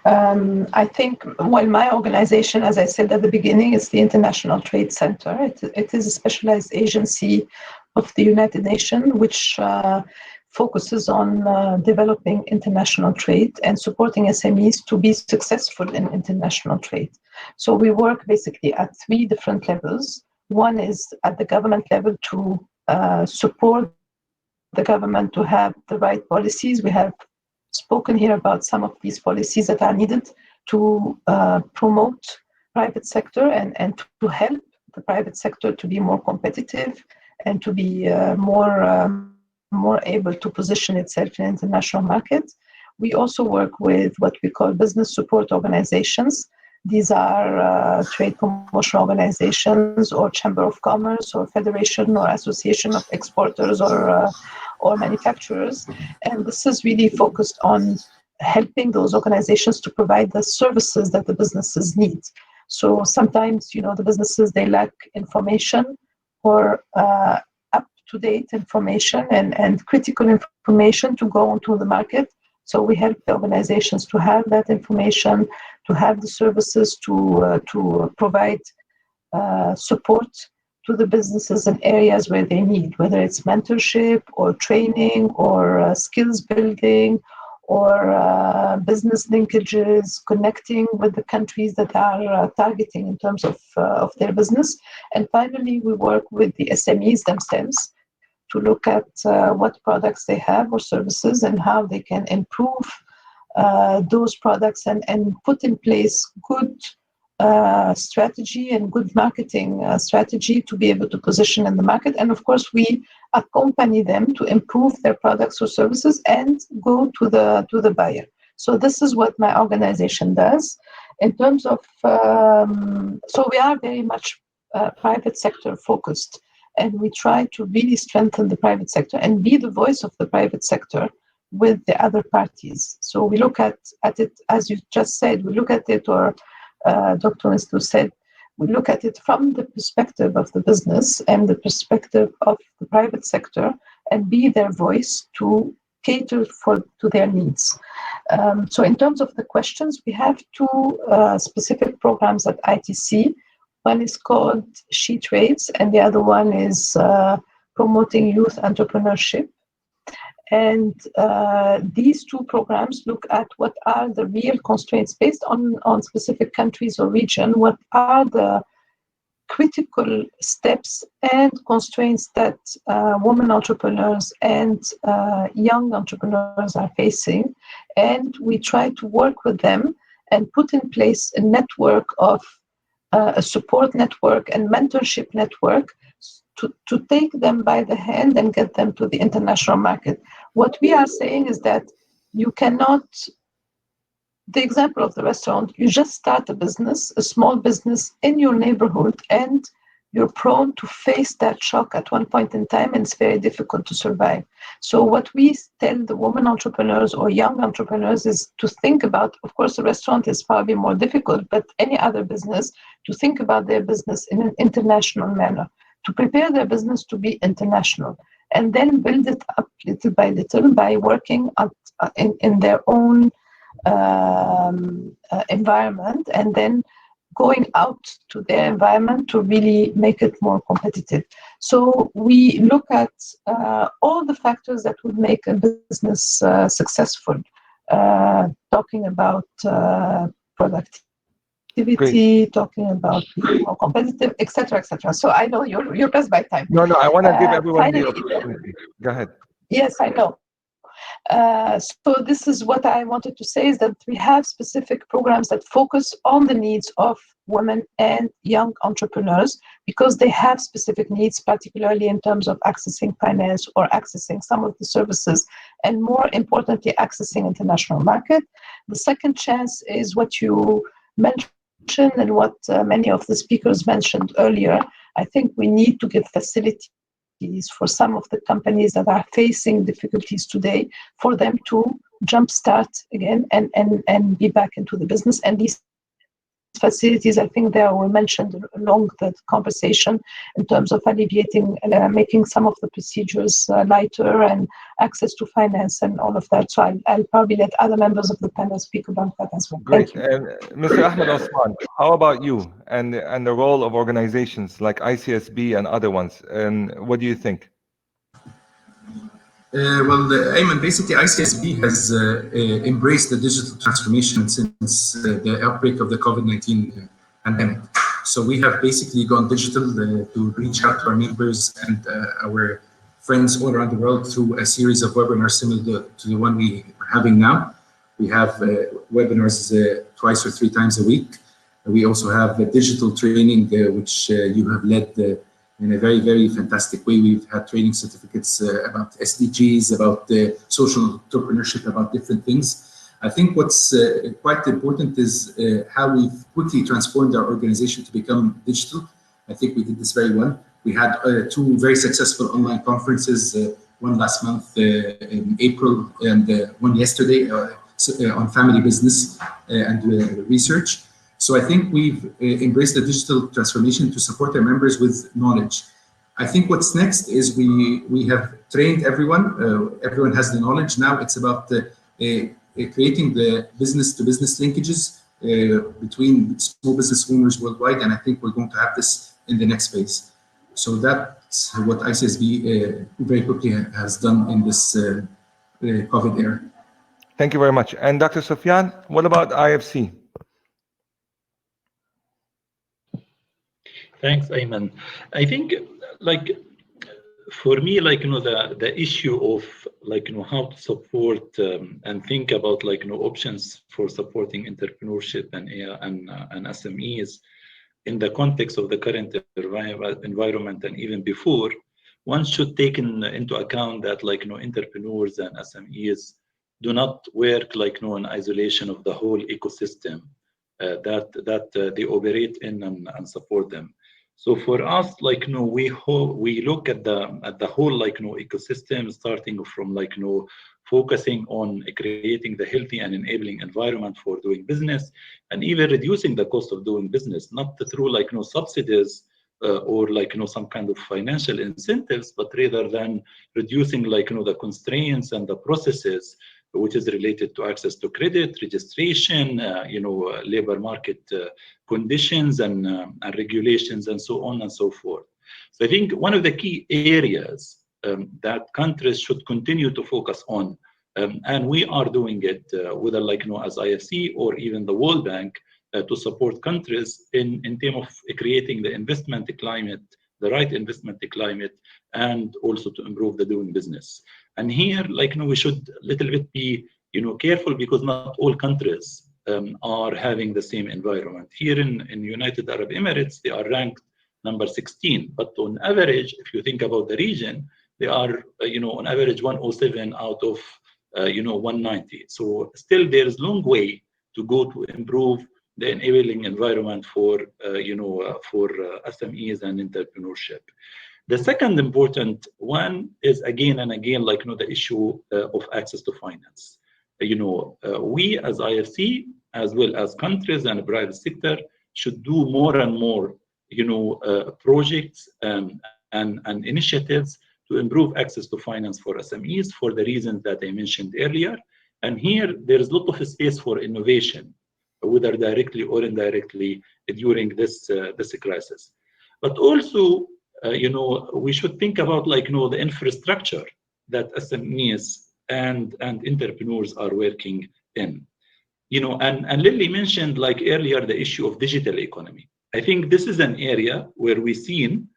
Speaker 3: I think, well, my organization, as I said at the beginning, is the International Trade Center. It is a specialized agency of the United Nations, which focuses on developing international trade and supporting SMEs to be successful in international trade. So we work basically at 3 different levels. One is at the government level to support the government to have the right policies. We have spoken here about some of these policies that are needed to promote private sector and to help the private sector to be more competitive and to be more able to position itself in international markets. We also work with what we call business support organizations. These are trade promotion organizations or chamber of commerce or federation or association of exporters or manufacturers. And this is really focused on helping those organizations to provide the services that the businesses need. So sometimes, the businesses, they lack information or up-to-date information and critical information to go onto the market. So we help the organizations to have that information, to have the services, to provide support to the businesses in areas where they need, whether it's mentorship or training or skills building or business linkages, connecting with the countries that are targeting in terms of their business. And finally, we work with the SMEs themselves to look at what products they have or services and how they can improve those products and put in place good strategy and good marketing strategy to be able to position in the market. And of course, we accompany them to improve their products or services and go to the buyer. So this is what my organization does. In terms of, so we are very much private sector focused, and we try to really strengthen the private sector and be the voice of the private sector with the other parties. So we look at it, as you just said, we look at it, or Dr. Nislu said, we look at it from the perspective of the business and the perspective of the private sector and be their voice to cater to their needs. So in terms of the questions, we have 2 specific programs at ITC. One is called She Trades, and the other one is promoting youth entrepreneurship. And these 2 programs look at what are the real constraints based on specific countries or region, what are the critical steps and constraints that women entrepreneurs and young entrepreneurs are facing. And we try to work with them and put in place a network of a support network and mentorship network to take them by the hand and get them to the international market. What we are saying is that you cannot, the example of the restaurant, you just start a business, a small business in your neighborhood, and you're prone to face that shock at one point in time, and it's very difficult to survive. So what we tell the women entrepreneurs or young entrepreneurs is to think about, of course, the restaurant is probably more difficult, but any other business, to think about their business in an international manner, to prepare their business to be international, and then build it up little by little by working in their own environment, and then going out to their environment to really make it more competitive. So we look at all the factors that would make a business successful, talking about productivity, talking about being more competitive, etc., etc. So I know you're pressed by time.
Speaker 2: No, I want to give everyone the opportunity. Go ahead.
Speaker 3: Yes, I know. So this is what I wanted to say, is that we have specific programs that focus on the needs of women and young entrepreneurs because they have specific needs, particularly in terms of accessing finance or accessing some of the services, and more importantly, accessing international market. The second chance is what you mentioned and what many of the speakers mentioned earlier. I think we need to give facilities for some of the companies that are facing difficulties today, for them to jumpstart again and be back into the business and be facilities, I think they were mentioned along the conversation in terms of alleviating, making some of the procedures lighter and access to finance and all of that. So I'll probably let other members of the panel speak about that as well.
Speaker 2: Great.
Speaker 3: Thank you.
Speaker 2: Mr. Ahmed Osman, how about you and the role of organizations like ICSB and other ones? And what do you think?
Speaker 4: Well, Ayman, basically ICSB has embraced the digital transformation since the outbreak of the COVID-19 pandemic. So we have basically gone digital to reach out to our members and our friends all around the world through a series of webinars similar to the one we are having now. We have webinars twice or three times a week. We also have digital training, which you have led in a very, very fantastic way. We've had training certificates about SDGs, about social entrepreneurship, about different things. I think what's quite important is how we've quickly transformed our organization to become digital. I think we did this very well. We had two very successful online conferences, one last month in April and one yesterday on family business and research. So I think we've embraced the digital transformation to support our members with knowledge. I think what's next is we have trained everyone. Everyone has the knowledge. Now it's about creating the business-to-business linkages between small business owners worldwide, and I think we're going to have this in the next phase. So that's what ICSB very quickly has done in this COVID era.
Speaker 2: Thank you very much. And Dr. Sufyan, what about IFC?
Speaker 5: Thanks, Ayman. I think, like, for me, like, the issue of, like, how to support and think about, like, options for supporting entrepreneurship and SMEs in the context of the current environment and even before, one should take into account that, like, entrepreneurs and SMEs do not work, like, in isolation of the whole ecosystem that they operate in and support them. So for us, like, we look at the whole, like, ecosystem, starting from, like, focusing on creating the healthy and enabling environment for doing business, and even reducing the cost of doing business, not through, like, subsidies or, like, some kind of financial incentives, but rather than reducing, like, the constraints and the processes which is related to access to credit, registration, labor market conditions and regulations, and so on and so forth. So I think one of the key areas that countries should continue to focus on, and we are doing it, whether, like, as IFC or even the World Bank, to support countries in terms of creating the investment climate, the right investment climate, and also to improve the doing business. And here, like, we should a little bit be, careful, because not all countries are having the same environment. Here in United Arab Emirates, they are ranked number 16, but on average, if you think about the region, they are, on average 107 out of, 190. So still there is a long way to go to improve the enabling environment for, for SMEs and entrepreneurship. The second important one is, again and again, like, the issue of access to finance. We as IFC, as well as countries and private sector, should do more and more, projects and initiatives to improve access to finance for SMEs for the reasons that I mentioned earlier. And here, there is a lot of space for innovation, whether directly or indirectly, during this crisis. But also, we should think about, like, the infrastructure that SMEs and entrepreneurs are working in. And Lily mentioned, like, earlier, the issue of digital economy. I think this is an area where we've seen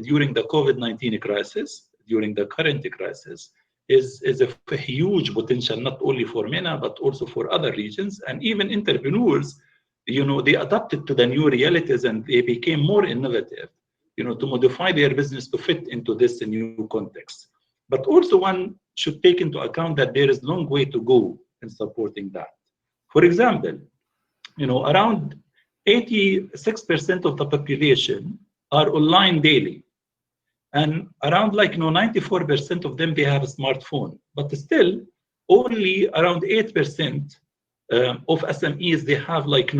Speaker 5: during the COVID-19 crisis, during the current crisis, is a huge potential, not only for MENA, but also for other regions. And even entrepreneurs, they adapted to the new realities and they became more innovative, to modify their business to fit into this new context. But also one should take into account that there is a long way to go in supporting that. For example, around 86% of the population are online daily. And around, like, 94% of them, they have a smartphone. But still, only around 8% of SMEs, they have, like,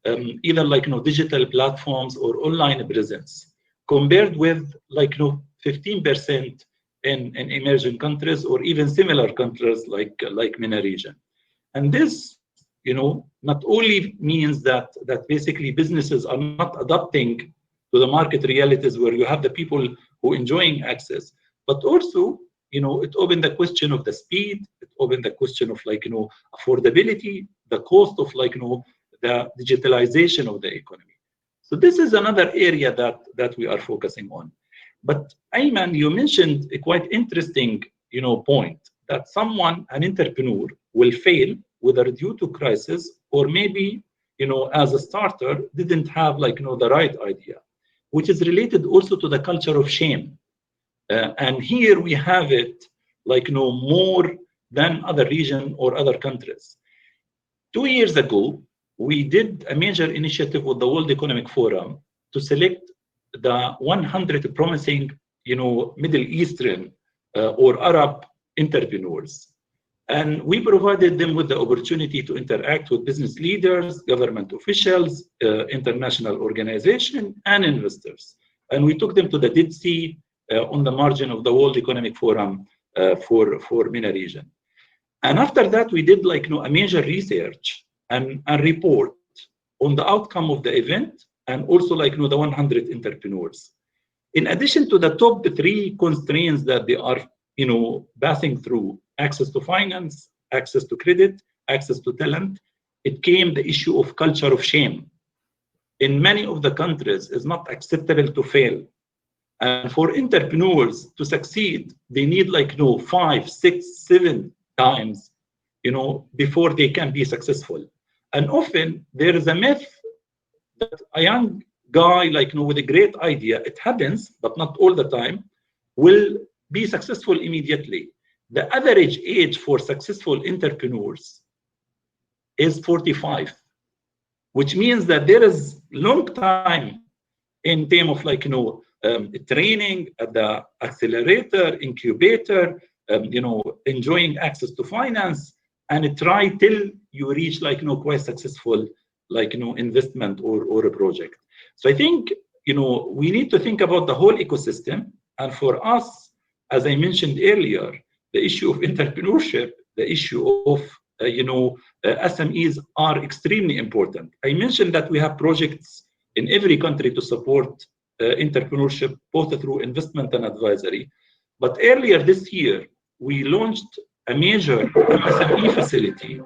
Speaker 5: either digital platforms or online presence, compared with 15% in emerging countries or even similar countries like MENA region. And this, not only means that basically businesses are not adapting to the market realities where you have the people who enjoying access, but also, it opened the question of the speed, it opened the question of affordability, the cost of the digitalization of the economy. So this is another area that we are focusing on. But Ayman, you mentioned a quite interesting, point that an entrepreneur will fail whether due to crisis or maybe, as a starter, didn't have the right idea, which is related also to the culture of shame. And here we have it more than other region or other countries. 2 years ago, we did a major initiative with the World Economic Forum to select the 100 promising, Middle Eastern or Arab entrepreneurs. And we provided them with the opportunity to interact with business leaders, government officials, international organizations, and investors. And we took them to the Dead Sea on the margin of the World Economic Forum for MENA region. And after that, we did a major research and report on the outcome of the event and also the 100 entrepreneurs. In addition to the top 3 constraints that they are passing through, access to finance, access to credit, access to talent, it came the issue of culture of shame. In many of the countries, it's not acceptable to fail. And for entrepreneurs to succeed, they need 5, 6, 7 times, before they can be successful. And often there is a myth that a young guy, with a great idea, it happens, but not all the time, will be successful immediately. The average age for successful entrepreneurs is 45, which means that there is long time in terms of training at the accelerator, incubator, enjoying access to finance, and try till you reach quite successful investment or a project. So I think we need to think about the whole ecosystem. And for us, as I mentioned earlier, the issue of entrepreneurship, the issue of SMEs are extremely important. I mentioned that we have projects in every country to support entrepreneurship, both through investment and advisory. But earlier this year, we launched a major MSME facility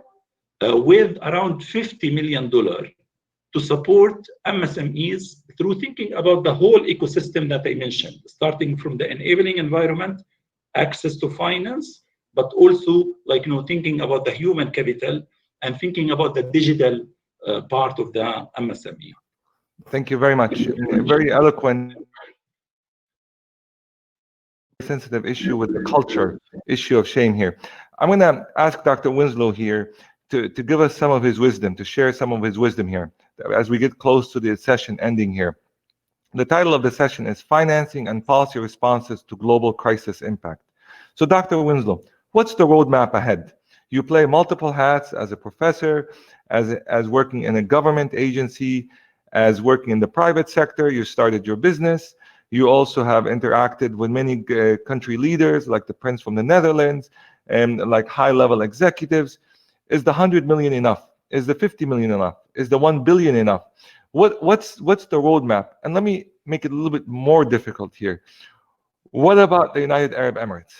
Speaker 5: with around $50 million to support MSMEs through thinking about the whole ecosystem that I mentioned, starting from the enabling environment, access to finance, but also thinking about the human capital and thinking about the digital part of the MSME.
Speaker 2: Thank you very much. Very eloquent. Sensitive issue with the culture, issue of shame here. I'm going to ask Dr. Winslow here to give us some of his wisdom, to share some of his wisdom here as we get close to the session ending here. The title of the session is Financing and Policy Responses to Global Crisis Impact. So Dr. Winslow, what's the roadmap ahead? You play multiple hats as a professor, as working in a government agency, as working in the private sector. You started your business. You also have interacted with many country leaders like the Prince from the Netherlands and like high-level executives. Is the 100 million enough? Is the 50 million enough? Is the 1 billion enough? What's the roadmap? And let me make it a little bit more difficult here. What about the United Arab Emirates?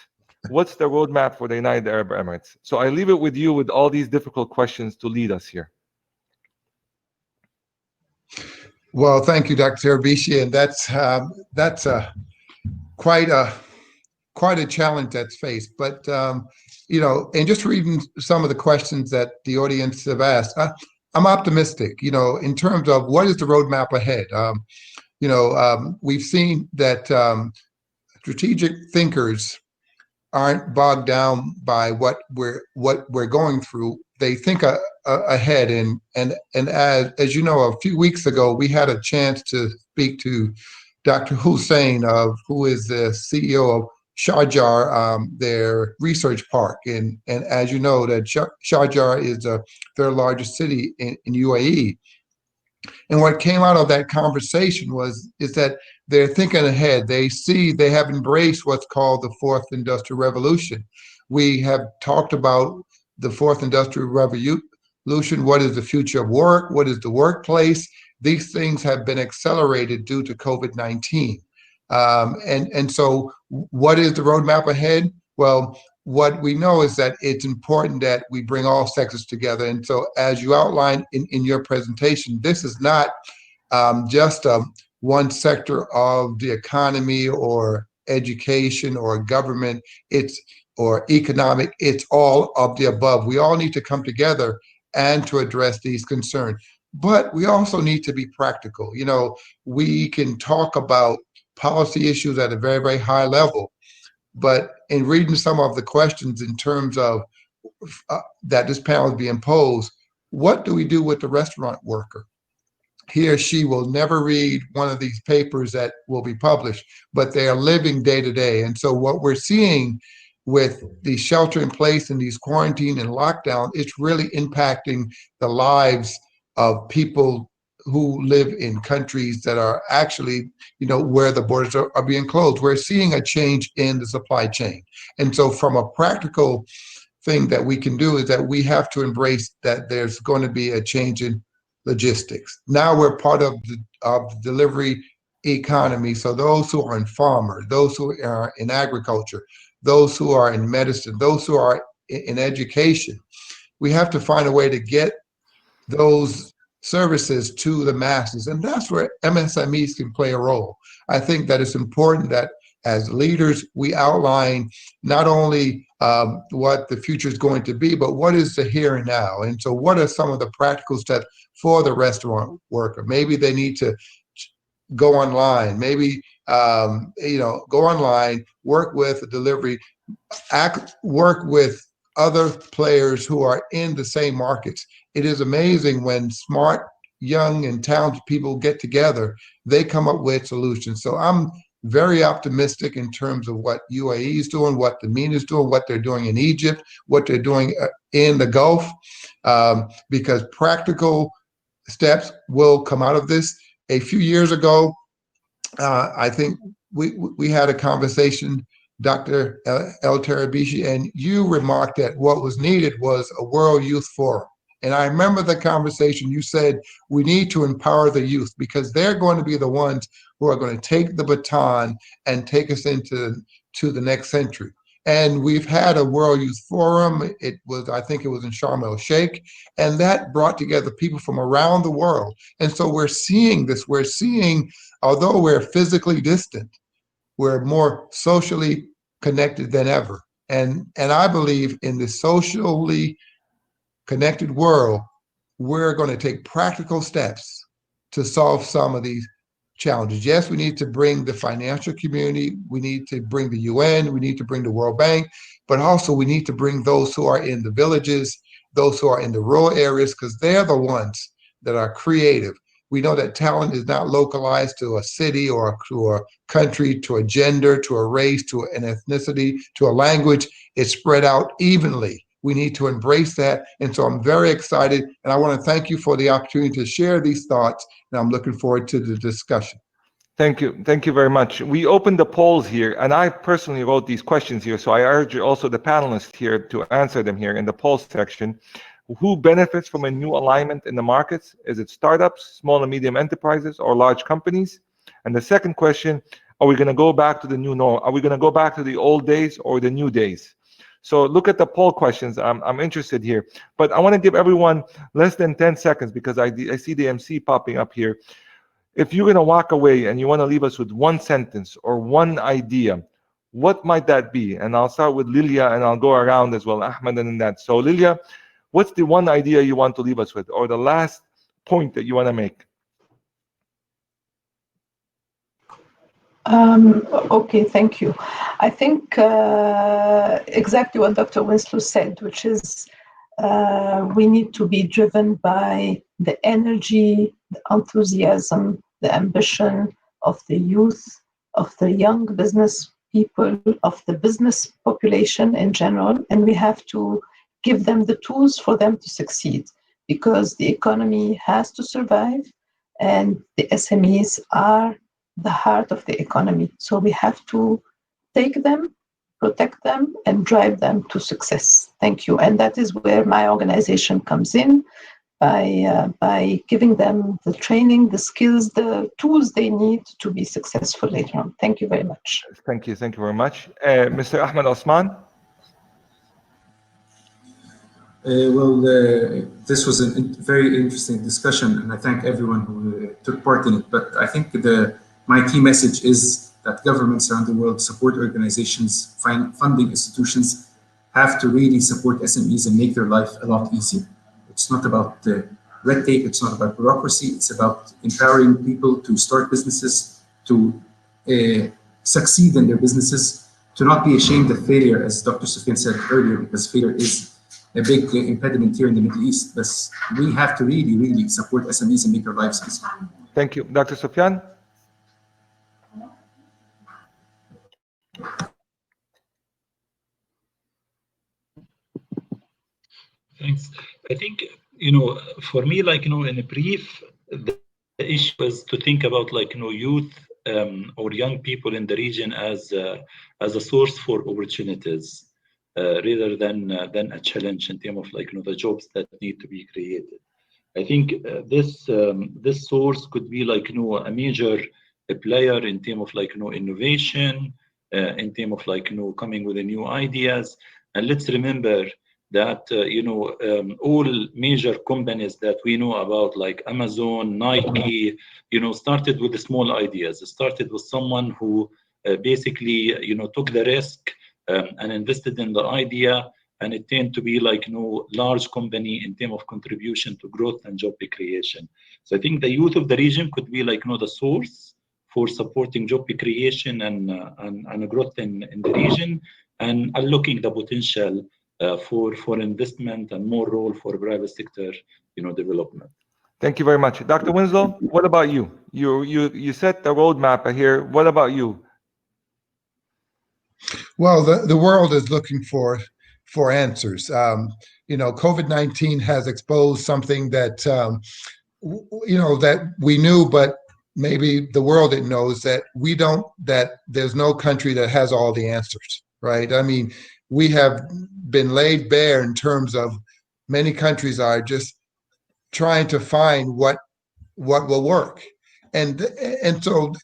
Speaker 2: What's the roadmap for the United Arab Emirates? So I leave it with you with all these difficult questions to lead us here.
Speaker 6: Well, thank you, Dr. Terbishi, and that's quite a challenge that's faced. But and just reading some of the questions that the audience have asked, I'm optimistic. In terms of what is the roadmap ahead. We've seen that strategic thinkers aren't bogged down by what we're going through. They think ahead, and as you know, a few weeks ago we had a chance to speak to Dr. Hussein, who is the CEO of Sharjah, their research park, and as you know, that Sharjah is their largest city in UAE, And what came out of that conversation is that they're thinking ahead. They have embraced what's called the fourth industrial revolution. We have talked about the fourth industrial revolution. What is the future of work? What is the workplace? These things have been accelerated due to COVID-19. And so what is the roadmap ahead? Well, what we know is that it's important that we bring all sectors together. And so as you outlined in your presentation, this is not just one sector of the economy or education or government, or economic, it's all of the above. We all need to come together and to address these concerns. But we also need to be practical. You know, we can talk about policy issues at a very, very high level, but in reading some of the questions in terms of that this panel is being posed, what do we do with the restaurant worker? He or she will never read one of these papers that will be published, but they are living day to day. And so what we're seeing with the shelter in place and these quarantine and lockdown, it's really impacting the lives of people who live in countries that are actually, you know, where the borders are being closed. We're seeing a change in the supply chain. And so from a practical thing that we can do is that we have to embrace that there's going to be a change in logistics. Now we're part of the delivery economy. So those who are in farmer, those who are in agriculture, those who are in medicine, those who are in education, we have to find a way to get those services to the masses. And that's where MSMEs can play a role. I think that it's important that as leaders, we outline not only what the future is going to be, but what is the here and now. And so what are some of the practical steps for the restaurant worker? Maybe they need to go online, maybe, go online, work with a delivery, work with other players who are in the same markets. It is amazing when smart, young, and talented people get together, they come up with solutions. So I'm very optimistic in terms of what UAE is doing, what the MENA is doing, what they're doing in Egypt, what they're doing in the Gulf, because practical steps will come out of this. A few years ago, I think we had a conversation, Dr. El Tarabishi, and you remarked that what was needed was a World Youth Forum. And I remember the conversation. You said we need to empower the youth because they're going to be the ones who are going to take the baton and take us into the next century. And we've had a World Youth Forum. I think it was in Sharm el Sheikh, and that brought together people from around the world. And so we're seeing this. We're seeing, although we're physically distant, we're more socially connected than ever. And I believe in the socially connected world, we're going to take practical steps to solve some of these challenges. Yes, we need to bring the financial community, we need to bring the UN, we need to bring the World Bank, but also we need to bring those who are in the villages, those who are in the rural areas, because they're the ones that are creative. We know that talent is not localized to a city or to a country, to a gender, to a race, to an ethnicity, to a language. It's spread out evenly. We need to embrace that. And so I'm very excited. And I want to thank you for the opportunity to share these thoughts. And I'm looking forward to the discussion.
Speaker 2: Thank you. Thank you very much. We opened the polls here, and I personally wrote these questions here. So I urge also the panelists here to answer them here in the polls section. Who benefits from a new alignment in the markets? Is it startups, small and medium enterprises, or large companies? And the second question, are we going to go back to the new norm? Are we going to go back to the old days or the new days? So look at the poll questions. I'm interested here. But I want to give everyone less than 10 seconds because I see the MC popping up here. If you're going to walk away and you want to leave us with one sentence or one idea, what might that be? And I'll start with Lilia and I'll go around as well, Ahmed and that. So Lilia, what's the one idea you want to leave us with, or the last point that you want to make?
Speaker 3: Okay, thank you. I think exactly what Dr. Winslow said, which is we need to be driven by the energy, the enthusiasm, the ambition of the youth, of the young business people, of the business population in general, and we have to give them the tools for them to succeed, because the economy has to survive, And the SMEs are the heart of the economy. So we have to take them, protect them, and drive them to success. Thank you. And that is where my organization comes in, by giving them the training, the skills, the tools they need to be successful later on. Thank you very much.
Speaker 2: Thank you very much. Mr. Ahmed Osman?
Speaker 4: This was a very interesting discussion, and I thank everyone who took part in it. But I think my key message is that governments around the world, support organizations, funding institutions have to really support SMEs and make their life a lot easier. It's not about red tape, it's not about bureaucracy, it's about empowering people to start businesses, to succeed in their businesses, to not be ashamed of failure, as Dr. Sufyan said earlier, because failure is a big impediment here in the Middle East. But we have to really, really support SMEs and make their lives easier.
Speaker 2: Thank you. Dr. Sufyan?
Speaker 5: Thanks. I think, for me, in a brief, the issue is to think about, youth or young people in the region as a source for opportunities. Rather than a challenge in terms of the jobs that need to be created. I think this source could be a major player in terms of innovation, in terms of coming with the new ideas. And let's remember that all major companies that we know about, like Amazon, Nike, started with the small ideas. It started with someone who basically took the risk and invested in the idea, and it tend to be large company in terms of contribution to growth and job creation. So I think the youth of the region could be the source for supporting job creation and growth in the region, and unlocking the potential for investment and more role for private sector development.
Speaker 2: Thank you very much. Dr. Winslow, what about you? You set the roadmap here. What about you?
Speaker 6: Well, the world is looking for answers. COVID-19 has exposed something that that we knew, but maybe the world didn't know, is that that there's no country that has all the answers, right? I mean, we have been laid bare in terms of many countries are just trying to find what will work, and so,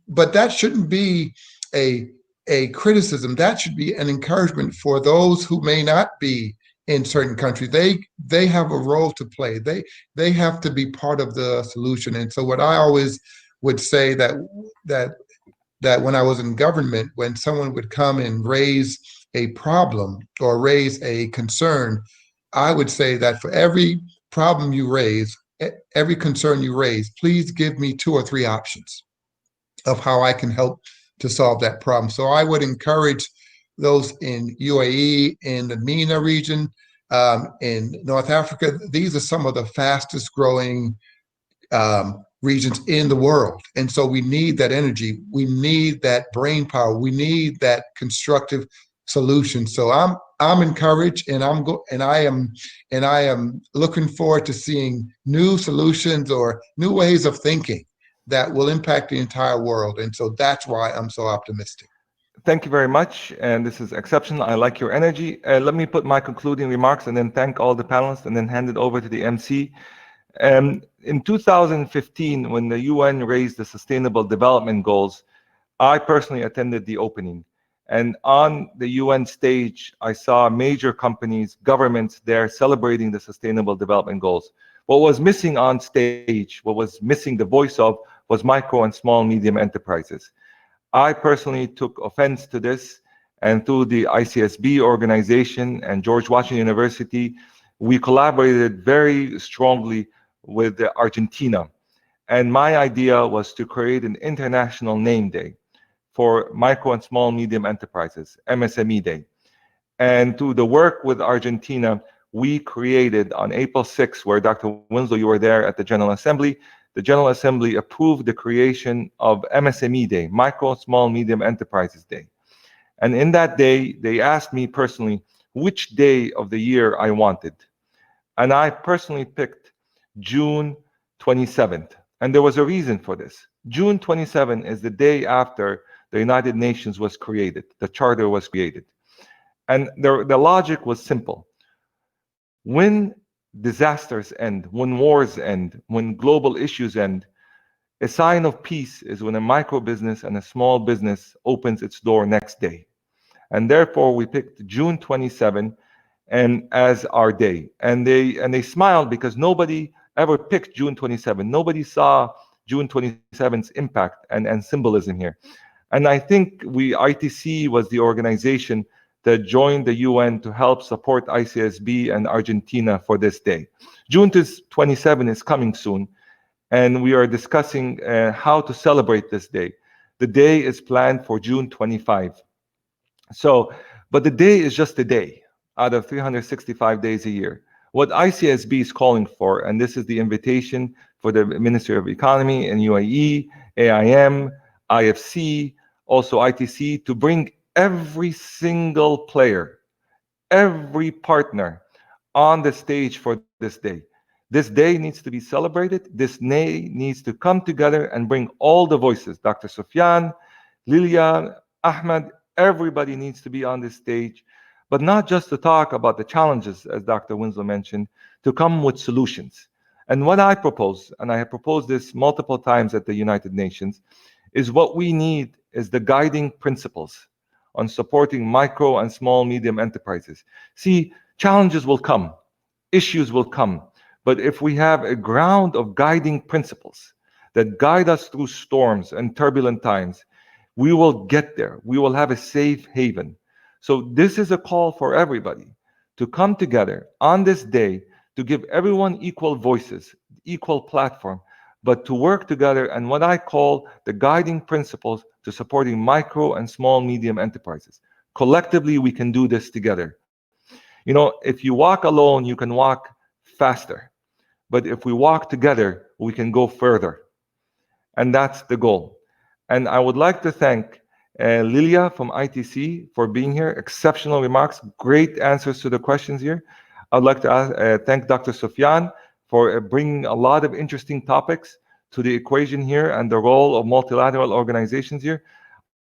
Speaker 6: but that shouldn't be a criticism. That should be an encouragement for those who may not be in certain countries. They have a role to play. They have to be part of the solution. And so what I always would say that when I was in government, when someone would come and raise a problem or raise a concern, I would say that for every problem you raise, every concern you raise, please give me 2 or 3 options of how I can help to solve that problem. So I would encourage those in UAE, in the MENA region, in North Africa. These are some of the fastest growing regions in the world. And so we need that energy. We need that brain power. We need that constructive solution. So I'm encouraged, and I am looking forward to seeing new solutions or new ways of thinking that will impact the entire world. And so that's why I'm so optimistic.
Speaker 2: Thank you very much. And this is exceptional. I like your energy. Let me put my concluding remarks and then thank all the panelists and then hand it over to the MC. In 2015, when the UN raised the Sustainable Development Goals, I personally attended the opening. And on the UN stage, I saw major companies, governments there celebrating the Sustainable Development Goals. What was missing on stage, what was missing the voice of, was micro and small medium enterprises. I personally took offense to this, and through the ICSB organization and George Washington University, we collaborated very strongly with Argentina. And my idea was to create an international name day for micro and small medium enterprises, MSME Day. And through the work with Argentina, we created on April 6th, where Dr. Winslow, you were there at the General Assembly, the General Assembly approved the creation of MSME Day, Micro, Small, Medium Enterprises Day. And in that day, they asked me personally which day of the year I wanted. And I personally picked June 27th, And there was a reason for this. June 27 is the day after the United Nations was created, the charter was created. And the logic was simple. When disasters end, when wars end, when global issues end, a sign of peace is when a micro business and a small business opens its door next day. And therefore, we picked June 27 and as our day. And they smiled because nobody ever picked June 27. Nobody saw June 27's impact and symbolism here. And I think ITC was the organization that joined the UN to help support ICSB and Argentina for this day. June 27 is coming soon, and we are discussing how to celebrate this day. The day is planned for June 25. So, but the day is just a day out of 365 days a year. What ICSB is calling for, and this is the invitation for the Ministry of Economy and UAE, AIM, IFC, also ITC, to bring every single player, every partner on the stage for this day. This day needs to be celebrated. This day needs to come together and bring all the voices. Dr. Sufyan, Lilia, Ahmed, everybody needs to be on this stage, but not just to talk about the challenges, as Dr. Winslow mentioned, to come with solutions. And what I propose, and I have proposed this multiple times at the United Nations, is what we need is the guiding principles on supporting micro and small medium enterprises. See, challenges will come, issues will come, but if we have a ground of guiding principles that guide us through storms and turbulent times, we will get there. We will have a safe haven. So this is a call for everybody to come together on this day to give everyone equal voices, equal platform, but to work together and what I call the guiding principles to supporting micro and small medium enterprises. Collectively, we can do this together. You know, if you walk alone, you can walk faster. But if we walk together, we can go further. And that's the goal. And I would like to thank Lilia from ITC for being here. Exceptional remarks, great answers to the questions here. I'd like to thank Dr. Sufyan for bringing a lot of interesting topics to the equation here and the role of multilateral organizations here.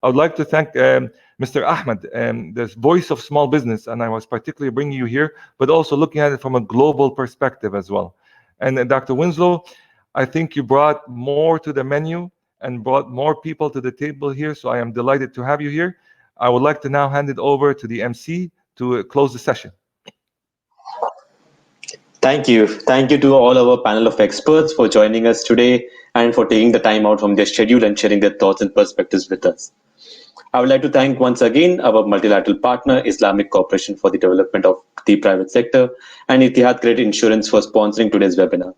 Speaker 2: I would like to thank Mr. Ahmed, the voice of small business, and I was particularly bringing you here, but also looking at it from a global perspective as well. And Dr. Winslow, I think you brought more to the menu and brought more people to the table here, so I am delighted to have you here. I would like to now hand it over to the MC to close the session.
Speaker 1: Thank you. Thank you to all our panel of experts for joining us today and for taking the time out from their schedule and sharing their thoughts and perspectives with us. I would like to thank once again our multilateral partner, Islamic Cooperation for the Development of the Private Sector, and Etihad Credit Insurance for sponsoring today's webinar.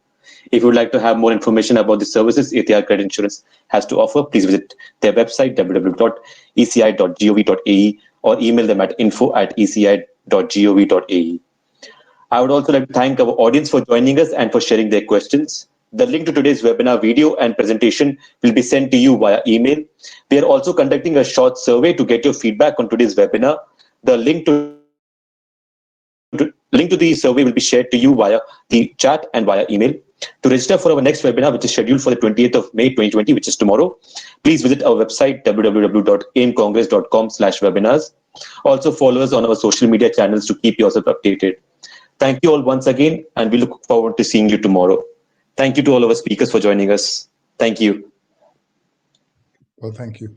Speaker 1: If you would like to have more information about the services Etihad Credit Insurance has to offer, please visit their website, www.eci.gov.ae, or email them at info@eci.gov.ae. I would also like to thank our audience for joining us and for sharing their questions. The link to today's webinar video and presentation will be sent to you via email. We are also conducting a short survey to get your feedback on today's webinar. The link to the survey will be shared to you via the chat and via email. To register for our next webinar, which is scheduled for the 28th of May 2020, which is tomorrow, please visit our website, www.aimcongress.com/webinars. Also follow us on our social media channels to keep yourself updated. Thank you all once again, and we look forward to seeing you tomorrow. Thank you to all our speakers for joining us. Thank you.
Speaker 6: Well, thank you.